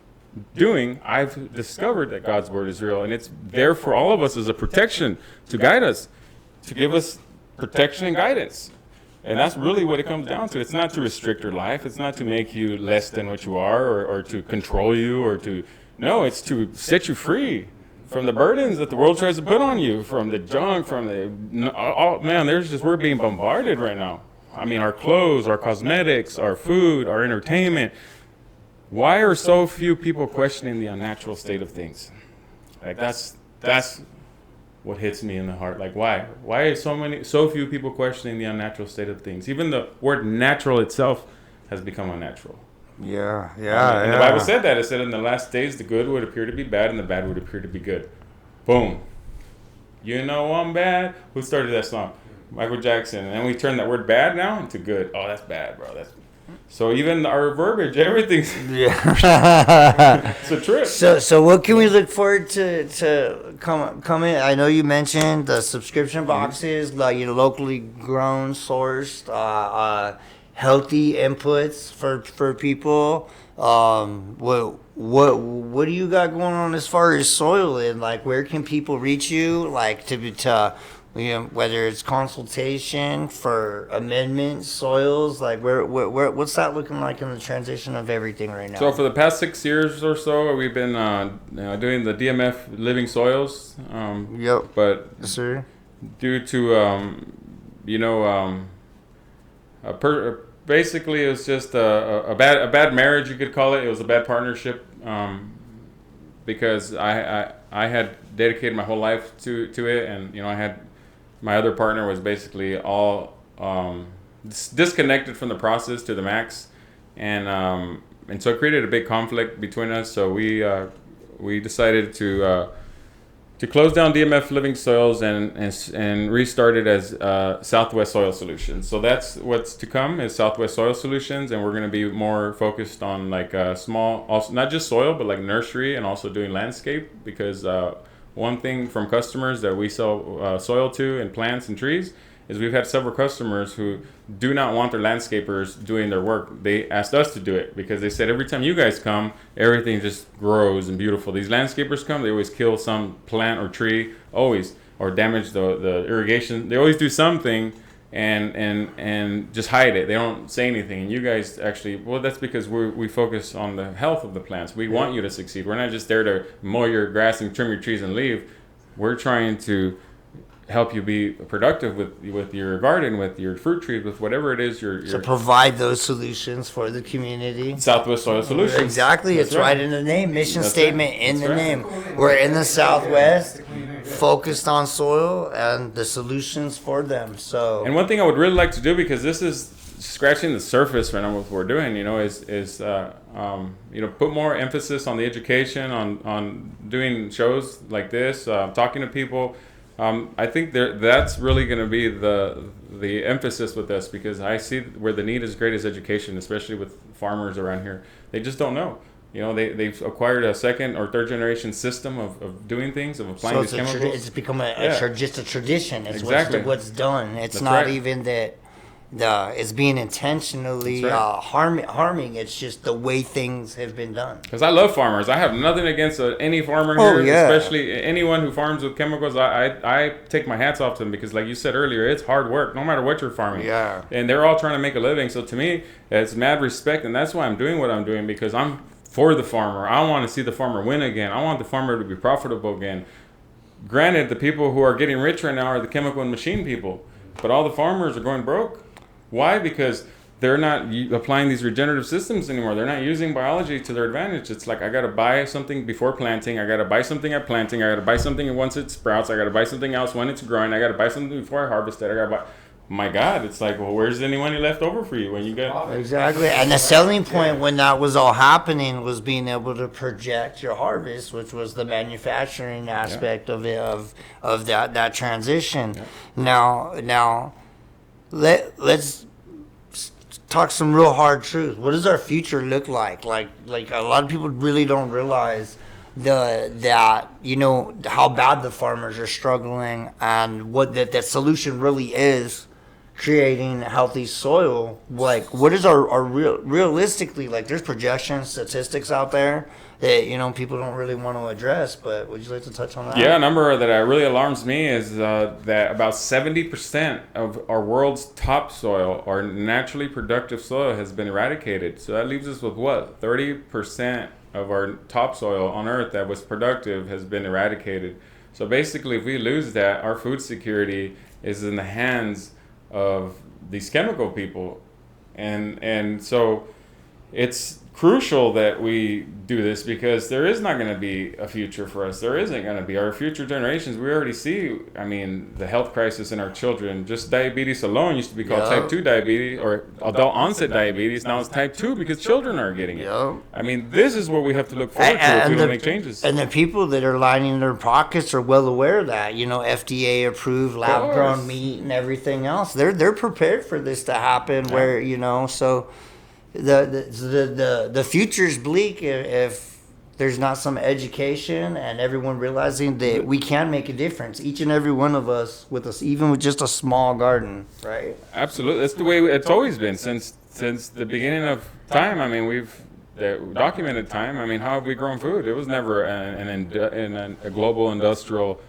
doing, I've discovered that God's word is real, and it's there for all of us as a protection to guide us, to give us protection and guidance. And that's really what it comes down to. It's not to restrict your life. It's not to make you less than what you are, or to control you, or to, no, it's to set you free from the burdens that the world tries to put on you, from the junk, from the man. We're being bombarded right now. I mean, our clothes, our cosmetics, our food, our entertainment. Why are so few people questioning the unnatural state of things? Like that's what hits me in the heart. Like why? Why are so few people questioning the unnatural state of things? Even the word natural itself has become unnatural. Yeah. And the Bible said that. It said in the last days the good would appear to be bad and the bad would appear to be good. Boom. You know I'm bad. Who started that song? Michael Jackson. And we turned that word bad now into good. Oh, that's bad, bro. So even our verbiage, everything's it's a trip. So what can we look forward to come in? I know you mentioned the subscription boxes, like locally grown, sourced, healthy inputs for people. What do you got going on as far as soil and like where can people reach you like to whether it's consultation for amendments, soils, like where what's that looking like in the transition of everything right now? So for the past 6 years or so, we've been doing the DMF living soils. Yep. But Yes, sir. due to basically it was just a bad marriage, you could call it. It was a bad partnership because I had dedicated my whole life to it, and I had. My other partner was basically all disconnected from the process to the max, and so it created a big conflict between us. So we decided to close down DMF Living Soils and restart it as Southwest Soil Solutions. So that's what's to come is Southwest Soil Solutions, and we're going to be more focused on like small, also not just soil, but like nursery and also doing landscape because. One thing from customers that we sell soil to and plants and trees is we've had several customers who do not want their landscapers doing their work. They asked us to do it because they said every time you guys come, everything just grows and beautiful. These landscapers come, they always kill some plant or tree, always, or damage the irrigation. They always do something and just hide it. They don't say anything. And you guys actually, that's because we focus on the health of the plants. We want you to succeed. We're not just there to mow your grass and trim your trees and leave. We're trying to help you be productive with your garden, with your fruit trees, with whatever it is you're to provide those solutions for the community. Southwest Soil Solutions. Exactly. It's right in the name. Mission statement in the name. We're in the Southwest, focused on soil and the solutions for them. So. And one thing I would really like to do, because this is scratching the surface right now with what we're doing, is put more emphasis on the education, on doing shows like this, talking to people. I think that's really going to be the emphasis with us, because I see where the need is great is education, especially with farmers around here. They just don't know. They've acquired a second or third generation system of doing things, of applying these chemicals. It's become just a tradition. It's exactly what's done. It's That's not right. even that it's being intentionally harming. It's just the way things have been done. Because I love farmers. I have nothing against any farmer here, especially anyone who farms with chemicals. I take my hats off to them because, like you said earlier, it's hard work, no matter what you're farming. Yeah. And they're all trying to make a living. So to me, it's mad respect, and that's why I'm doing what I'm doing, because I'm for the farmer. I want to see the farmer win again. I want the farmer to be profitable again. Granted, the people who are getting rich right now are the chemical and machine people, but all the farmers are going broke. Why? Because they're not applying these regenerative systems anymore. They're not using biology to their advantage. It's like, I got to buy something before planting. I got to buy something at planting. I got to buy something once it sprouts. I got to buy something else when it's growing. I got to buy something before I harvest it. I got to buy. My God, it's like, well, where's any money left over for you when you get... Exactly. And the selling point when that was all happening was being able to project your harvest, which was the manufacturing aspect of it, of that transition. Yeah. Now let's talk some real hard truth. What does our future look like? Like a lot of people really don't realize how bad the farmers are struggling, and what that solution really is creating healthy soil. Like, what is our realistically, like, there's projections, statistics out there that people don't really want to address, but would you like to touch on that? Yeah, a number that really alarms me is that about 70% of our world's topsoil, or naturally productive soil, has been eradicated. So that leaves us with what, 30% of our topsoil on Earth that was productive has been eradicated. So basically, if we lose that, our food security is in the hands of these chemical people, and so it's crucial that we do this, because there is not going to be a future for us. There isn't going to be. Our future generations, we already see, I mean, the health crisis in our children. Just diabetes alone used to be called type 2 diabetes or adult onset diabetes. Now it's type 2 because children are getting it. I mean, this is what we have to look forward to if we don't make changes. And the people that are lining their pockets are well aware of that. You know, FDA approved lab grown meat and everything else. They're prepared for this to happen. Yeah. Where, you know, so the future's bleak if there's not some education and everyone realizing that we can make a difference, each and every one of us, with us, even with just a small garden, right? Absolutely. That's the way it's always been since the beginning of time. I mean, we've documented time. I mean, how have we grown food? It was never a global industrial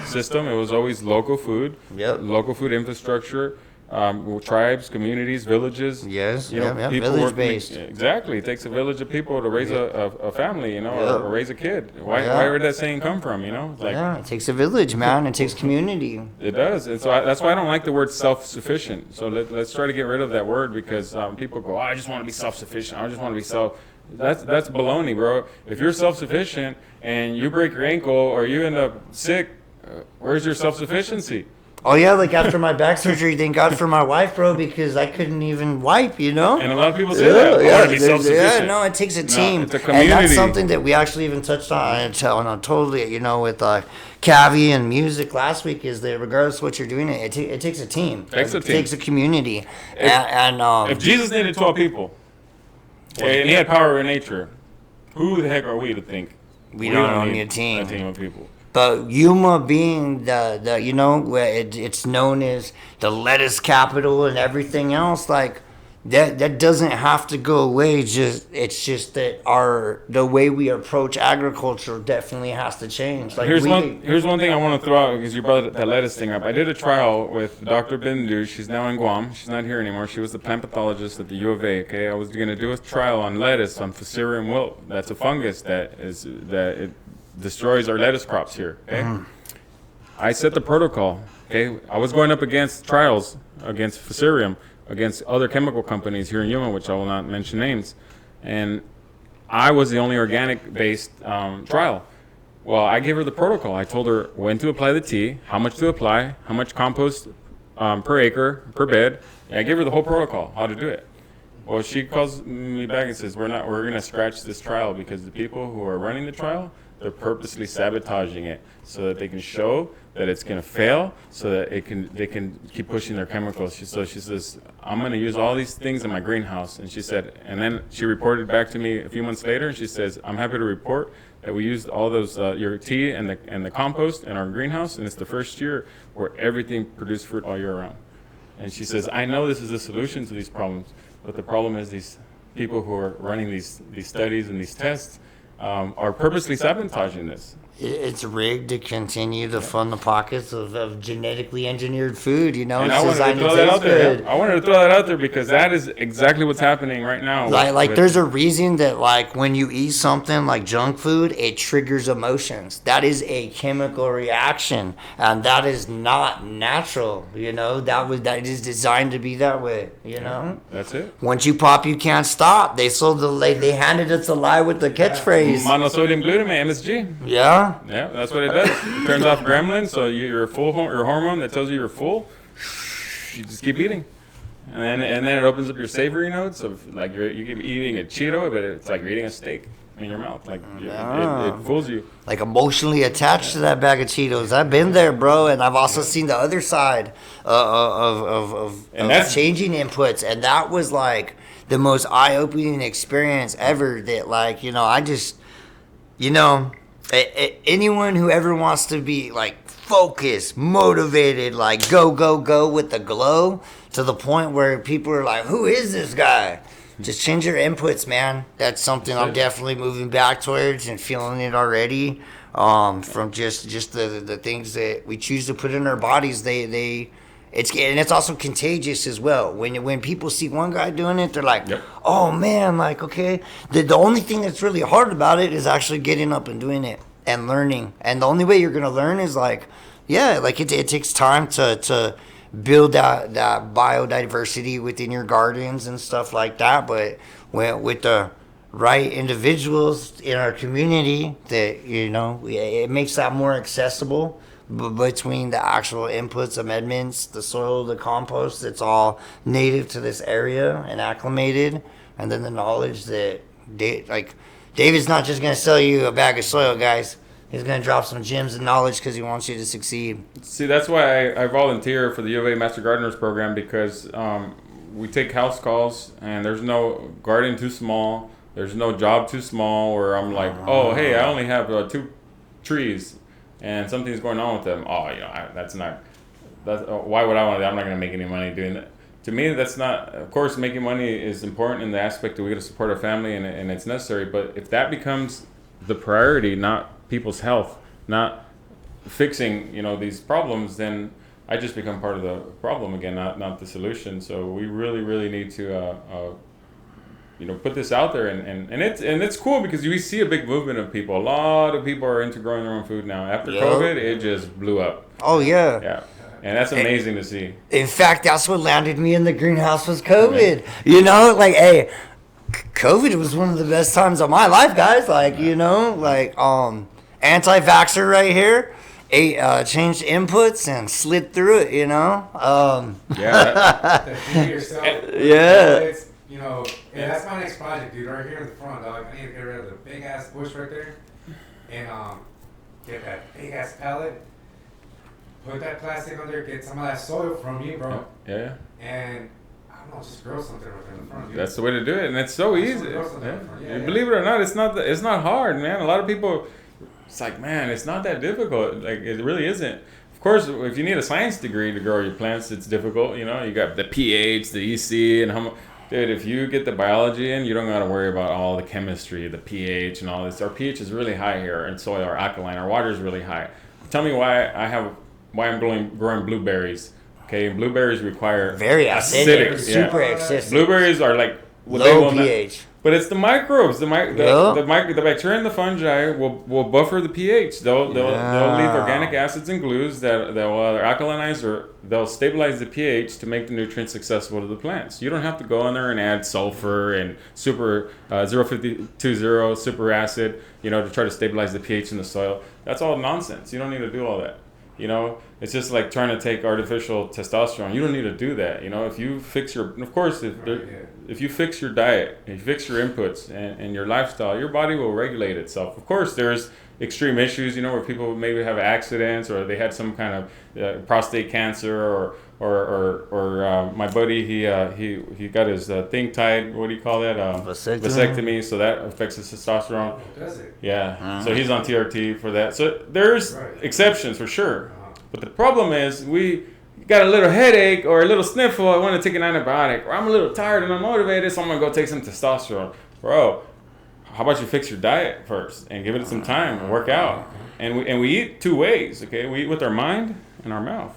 system. It was always local food, local food infrastructure. Tribes, communities, villages. Yes, you know, people village based. Exactly, it takes a village of people to raise a family, you know, or raise a kid. Where did that saying come from? You know, like, it takes a village, man. It takes community. It does, and so that's why I don't like the word self-sufficient. So let's try to get rid of that word, because people go, I just want to be self-sufficient. I just want to be self. That's baloney, bro. If you're self-sufficient and you break your ankle or you end up sick, where's your self-sufficiency? Oh, yeah, like after my back surgery, thank God for my wife, bro, because I couldn't even wipe, you know? And a lot of people say that. I want to be self-sufficient. No, it takes a team. It's a community. And that's something that we actually even touched on, totally, you know, with Cavi and music last week, is that regardless of what you're doing, it takes a team. It takes a community. If Jesus needed 12 people, and he had power in nature, who the heck are we to think we don't need a team of people? But Yuma being the you know, it's known as the lettuce capital and everything else, like that doesn't have to go away. It's just that the way we approach agriculture definitely has to change. Like, here's one thing I want to throw out, because you brought that lettuce thing up. I did a trial with Dr. Bindu. She's now in Guam. She's not here anymore. She was the plant pathologist at the U of A. Okay, I was going to do a trial on lettuce, on Fusarium wilt. That's a fungus that destroys our lettuce crops here. Okay, I set the protocol. Okay, I was going up against trials against Fusarium, against other chemical companies here in Yuma, which I will not mention names, and I was the only organic-based trial. Well, I gave her the protocol. I told her when to apply the tea, how much to apply, how much compost per acre, per bed. And I gave her the whole protocol, how to do it. Well, she calls me back and says, we're going to scratch this trial, because the people who are running the trial, they're purposely sabotaging it so that they can show that it's going to fail, so that they can keep pushing their chemicals. So she says, I'm going to use all these things in my greenhouse. And she said, and then she reported back to me a few months later, and she says, I'm happy to report that we used all those your tea and the compost in our greenhouse, and it's the first year where everything produced fruit all year round. And she says, I know this is the solution to these problems, but the problem is these people who are running these studies and these tests are purposely sabotaging this. It's rigged to continue to fund the pockets of genetically engineered food, you know? And it's I wanted to throw that out there. Yeah. I wanted to throw that out there because that is exactly what's happening right now. Like there's a reason that, like, when you eat something like junk food, it triggers emotions. That is a chemical reaction, and that is not natural, you know? That is designed to be that way, you know? That's it. Once you pop, you can't stop. They handed us a lie with the catchphrase. Monosodium glutamate, MSG. Yeah. Yeah, that's what it does. It turns off gremlin, so your hormone that tells you you're full. You just keep eating, and then it opens up your savory notes of, like, you keep eating a Cheeto, but it's like you're eating a steak in your mouth. Like it fools you. Like, emotionally attached to that bag of Cheetos. I've been there, bro, and I've also seen the other side of changing inputs, and that was like the most eye-opening experience ever. That, like, you know, I just, you know. Anyone who ever wants to be, like, focused, motivated, like, go with the glow, to the point where people are like, who is this guy? Just change your inputs, man. That's something I'm definitely moving back towards and feeling it already. From just the things that we choose to put in our bodies, they it's also contagious as well. When people see one guy doing it, they're like, Yep. oh man, like, okay. The only thing that's really hard about it is actually getting up and doing it and learning. And the only way you're gonna learn is like, yeah, like it takes time to build that biodiversity within your gardens and stuff like that. But with the right individuals in our community, that it makes that more accessible. Between the actual inputs, amendments, the soil, the compost, it's all native to this area and acclimated, and then the knowledge that David's not just gonna sell you a bag of soil, guys. He's gonna drop some gems of knowledge because he wants you to succeed. See, that's why I volunteer for the U of A Master Gardeners program, because we take house calls, and there's no garden too small, there's no job too small where I'm like, oh, hey, I only have 2 trees, and something's going on with them. Oh, why would I want to? I'm not going to make any money doing that. To me, that's not. Of course, making money is important in the aspect that we got to support our family, and it's necessary. But if that becomes the priority, not people's health, not fixing these problems, then I just become part of the problem again, not the solution. So we really need to put this out there, and it's cool because we see a big movement of people. A lot of people are into growing their own food now. After COVID, it just blew up. Oh yeah. Yeah. And that's amazing to see. In fact, that's what landed me in the greenhouse was COVID. Right. Hey, COVID was one of the best times of my life, guys. Anti-vaxxer right here. Changed inputs and slid through it. Yeah. Yeah, that's my next project, dude. Right here in the front, dog. I need to get rid of the big ass bush right there, and get that big ass pallet. Put that plastic under, get some of that soil from you, bro. Yeah. And I don't know, just grow something right there in the front. Dude. That's the way to do it, and it's so easy. Believe it or not, it's not hard, man. A lot of people, it's like, man, it's not that difficult. Like, it really isn't. Of course, if you need a science degree to grow your plants, it's difficult. You got the pH, the EC, and how much. Dude, if you get the biology in, you don't got to worry about all the chemistry, the pH, and all this. Our pH is really high here in soil, our alkaline. Our water is really high. Tell me why I'm growing blueberries. Okay, blueberries require very acidic, super acidic. Blueberries are like low pH. But it's the microbes, the bacteria and the fungi will buffer the pH. They'll leave organic acids and glues that will either alkalinize or they'll stabilize the pH to make the nutrients accessible to the plants. You don't have to go in there and add sulfur and super 0.520 super acid, to try to stabilize the pH in the soil. That's all nonsense. You don't need to do all that. It's just like trying to take artificial testosterone. You don't need to do that. If you fix if you fix your diet, if you fix your inputs and your lifestyle, your body will regulate itself. Of course, there's extreme issues, where people maybe have accidents or they had some kind of prostate cancer or my buddy, he got his thing tied. What do you call that? Vasectomy. So that affects his testosterone. Oh, does it? Yeah. So he's on TRT for that. So there's exceptions for sure. But the problem is we got a little headache or a little sniffle. I want to take an antibiotic. Or I'm a little tired and unmotivated, so I'm going to go take some testosterone. Bro, how about you fix your diet first and give it some time and work out? And we eat 2 ways, okay? We eat with our mind and our mouth.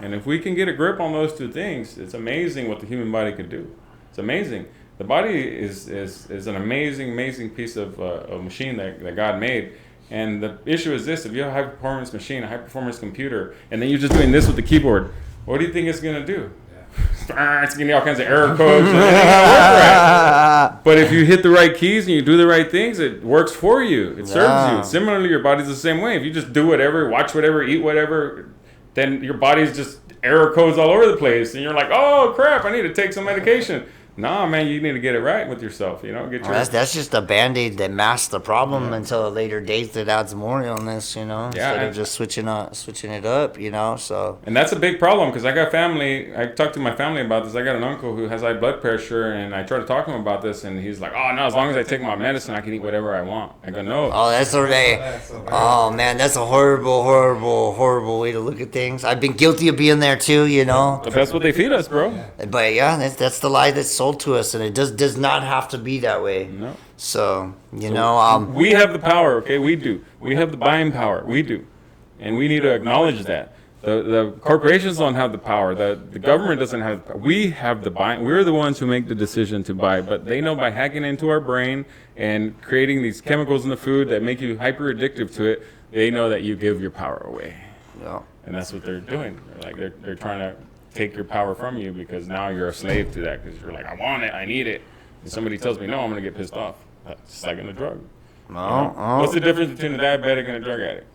And if we can get a grip on those 2 things, it's amazing what the human body could do. It's amazing. The body is an amazing piece of machine that God made. And the issue is this: if you have a high-performance machine, a high-performance computer, and then you're just doing this with the keyboard, what do you think it's going to do? Yeah. It's going to be all kinds of error codes. And it ain't gonna work right. But if you hit the right keys and you do the right things, it works for you. It serves you. Similarly, your body's the same way. If you just do whatever, watch whatever, eat whatever, then your body's just error codes all over the place. And you're like, oh, crap, I need to take some medication. Nah, man, you need to get it right with yourself. That's just a Band-Aid that masks the problem until a later date that adds more illness. Instead of just switching it up. So. And that's a big problem because I got family. I talked to my family about this. I got an uncle who has high blood pressure, and I tried to talk to him about this, and he's like, "Oh no, as long as I take my medicine, I can eat whatever I want." I go, "No." Oh, that's oh man, that's a horrible way to look at things. I've been guilty of being there too. But that's what they feed us, bro. But yeah, that's the lie that's sold to us, and it does not have to be that way. No. So we have the power, okay? We do. We have the buying power. We do, and we need to acknowledge that. The corporations don't have the power. The government doesn't have. We have the buy. We're the ones who make the decision to buy. But they know by hacking into our brain and creating these chemicals in the food that make you hyper addictive to it, they know that you give your power away. Yeah. And that's what they're doing. They're trying to take your power from you because now you're a slave to that because you're like, I want it, I need it. And somebody tells me no, I'm gonna get pissed off. It's like in a drug. What's the difference between a diabetic and a drug addict?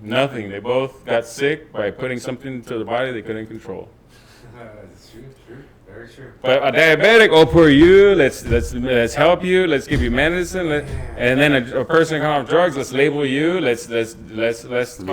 Nothing. They both got sick by putting something into their body they couldn't control. That's true. Very true. But a diabetic, oh, poor you. Let's help you. Let's give you medicine. And then a person come off drugs. Let's label you. Let's call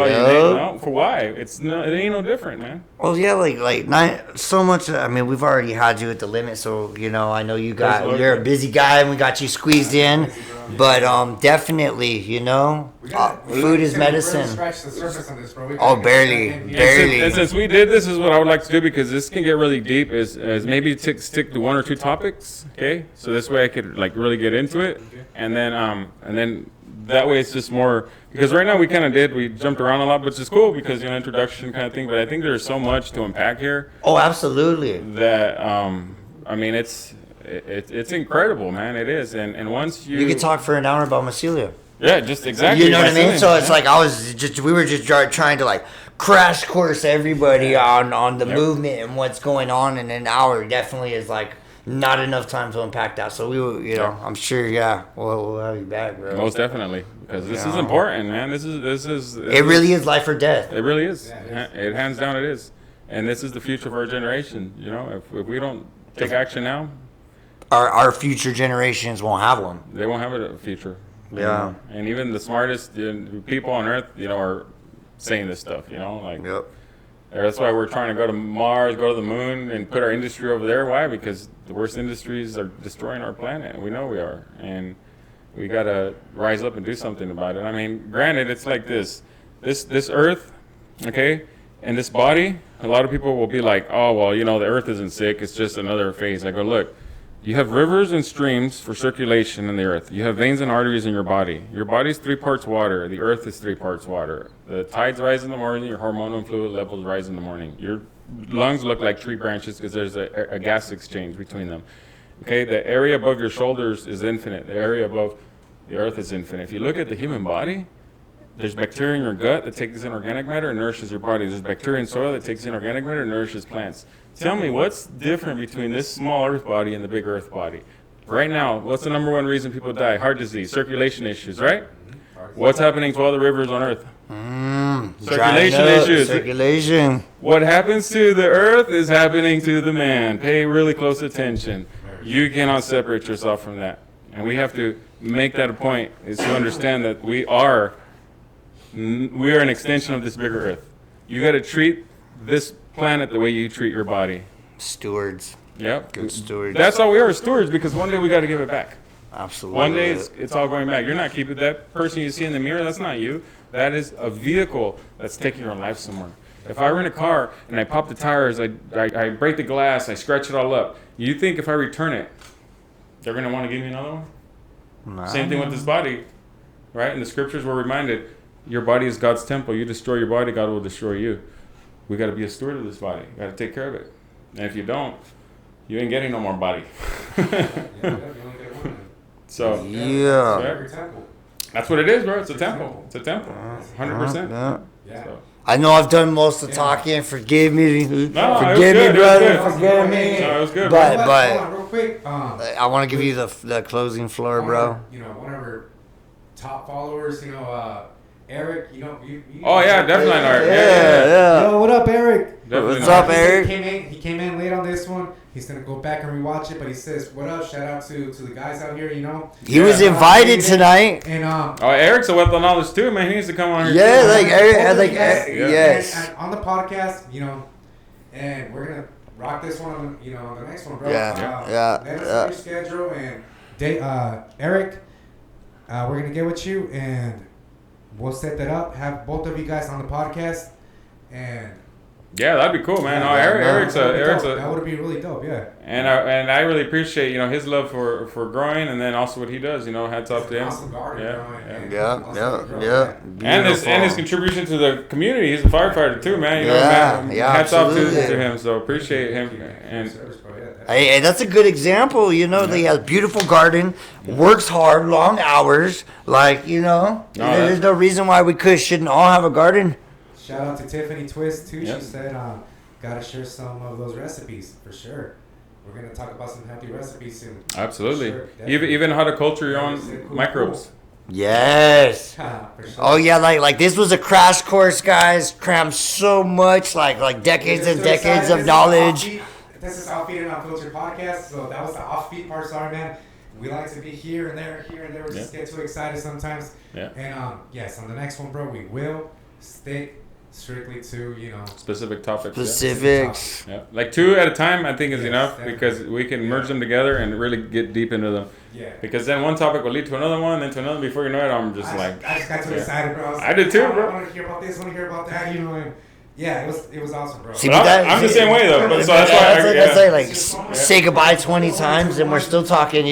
your name. No, for why? It ain't no different, man. Well, yeah, like not so much. I mean, we've already had you at the limit, so I know you're a busy guy, and we got you squeezed in. But definitely, food is medicine. Scratch the surface on this, bro. Barely. And since we did this, is what I would like to do because this can get really deep. Is maybe stick to one or two topics, okay? So this way I could really get into it, and then that way it's just more because right now we jumped around a lot, which is cool because introduction kind of thing. But I think there's so much to unpack here. Oh, absolutely. That I mean it's incredible, man. It is, and once you could talk for an hour about mycelia. Yeah, just exactly. You know what I mean? So it's like we were just trying to crash course everybody on the movement and what's going on, and an hour definitely is not enough time to unpack that. So we will, I'm sure, we'll have you back, bro. Most definitely, because this is important, man. This is. It really is life or death. It really is. It hands down, it is, and this is the future of our generation. If we don't take action now, our future generations won't have one. They won't have a future. Yeah. And even the smartest people on Earth, are saying this stuff. Yep. That's why we're trying to go to Mars, go to the moon, and put our industry over there. Why? Because the worst industries are destroying our planet, and we know we are. And we got to rise up and do something about it. I mean, granted, it's like this Earth, okay, and this body, a lot of people will be like, oh, well, the Earth isn't sick. It's just another phase. I go, look. You have rivers and streams for circulation in the earth. You have veins and arteries in your body. Your body's 3 parts water. The earth is 3 parts water. The tides rise in the morning. Your hormonal and fluid levels rise in the morning. Your lungs look like tree branches because there's a gas exchange between them. Okay, the area above your shoulders is infinite. The area above the earth is infinite. If you look at the human body, there's bacteria in your gut that takes in organic matter and nourishes your body. There's bacteria in soil that takes in organic matter and nourishes plants. Tell me, what's different between this small earth body and the big earth body? Right now, what's the number one reason people die? Heart disease, circulation issues, right? What's happening to all the rivers on earth? Circulation issues. Circulation. What happens to the earth is happening to the man. Pay really close attention. You cannot separate yourself from that. And we have to make that a point, is to understand that we are an extension of this bigger earth. You got to treat this planet the way you treat your body. Stewards. Yep. Good stewards. That's all we are, stewards, because one day we got to give it back. Absolutely. One day it's all going back. You're not keeping that person you see in the mirror. That's not you. That is a vehicle that's taking your life somewhere. If I rent a car and I pop the tires, I break the glass, I scratch it all up. You think if I return it, they're going to want to give me another one? Nah. Same thing with this body, right? In the scriptures, we're reminded, your body is God's temple. You destroy your body, God will destroy you. We got to be a steward of this body. We got to take care of it. And if you don't, you ain't getting no more body. So, yeah. That's what it is, bro. It's a temple. It's a temple. 100%. Yeah. So. I know I've done most of the talking. Forgive me. Forgive me, brother. Forgive me. No, it was good, but hold on, real quick. I want to give you the closing floor, bro. One of our top followers, Eric, Oh, yeah, definitely, Eric. Yeah. Yo, what up, Eric? Definitely What's up, Eric? He came in late on this one. He's going to go back and rewatch it, but he says, what up? Shout out to the guys out here, He was invited tonight. And Eric's a wealth of knowledge, too, man. He needs to come on here. Yeah, yes. And on the podcast, and we're going to rock this one on the next one, bro. Let us know your schedule. And Eric, we're going to get with you, and we'll set that up. Have both of you guys on the podcast, and Yeah, that'd be cool, man. Yeah, No, Eric's that would be really dope. Yeah. and I really appreciate his love for growing, and then also what he does. Hats off to him. Awesome garden, Yeah. And his contribution to the community. He's a firefighter too, man. Hats absolutely. off to him. So appreciate him. And Hey, that's a good example. He has a beautiful garden, works hard, long hours. There's no reason why we shouldn't all have a garden. Shout out to Tiffany Twist too. Yep. She said, "Gotta share some of those recipes for sure. We're gonna talk about some healthy recipes soon." absolutely, For sure, even how to culture your own Cool. microbes. Yes. For sure. Oh yeah, like this was a crash course, guys. Crammed so much, like decades and decades of knowledge. This is Offbeat and Unfiltered Podcast. So that was the offbeat part. Sorry, man. We like to be here and there. We just get too excited sometimes. Yeah. And yes, on the next one, bro, we will stick strictly to Specific topics. Specifics. Yeah. Like 2 at a time, I think is Yes, enough definitely. because we can merge them together and really get deep into them. Yeah. Because then one topic will lead to another one, then to another. Before you know it, I'm just I just got too excited, bro. I did too, bro. I want to hear about this. I want to hear about that. And yeah, it was awesome, bro. See, But I'm the same way though. But so that's why I say goodbye 20 times and we're still talking.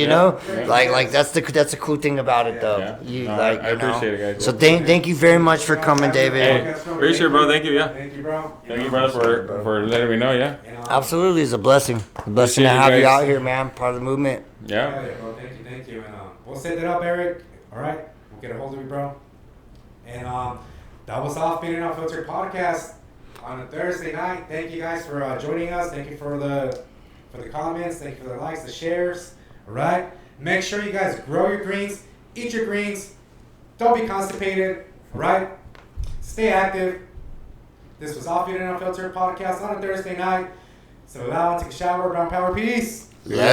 Like that's the cool thing about it, though. Yeah. I appreciate it, guys. So thank you very much for coming, David. Hey, appreciate it, bro. Thank you. Yeah. Thank you, bro. Thank you, brother, for letting me know. Yeah. Absolutely, it's a blessing. A blessing to Appreciate you have you guys. out here, man. Part of the movement. Yeah. Yeah, bro. Thank you. And we'll set that up, Eric. All right, we'll get a hold of you, bro. And that was Offbeat and Unfiltered Podcast on a Thursday night. Thank you guys for joining us. Thank you for the comments. Thank you for the likes, the shares. All right. Make sure you guys grow your greens, eat your greens. Don't be constipated. All right. Stay active. This was Offbeat and Unfiltered Podcast on a Thursday night. So allow and take a shower. Brown Power. Peace. Yeah.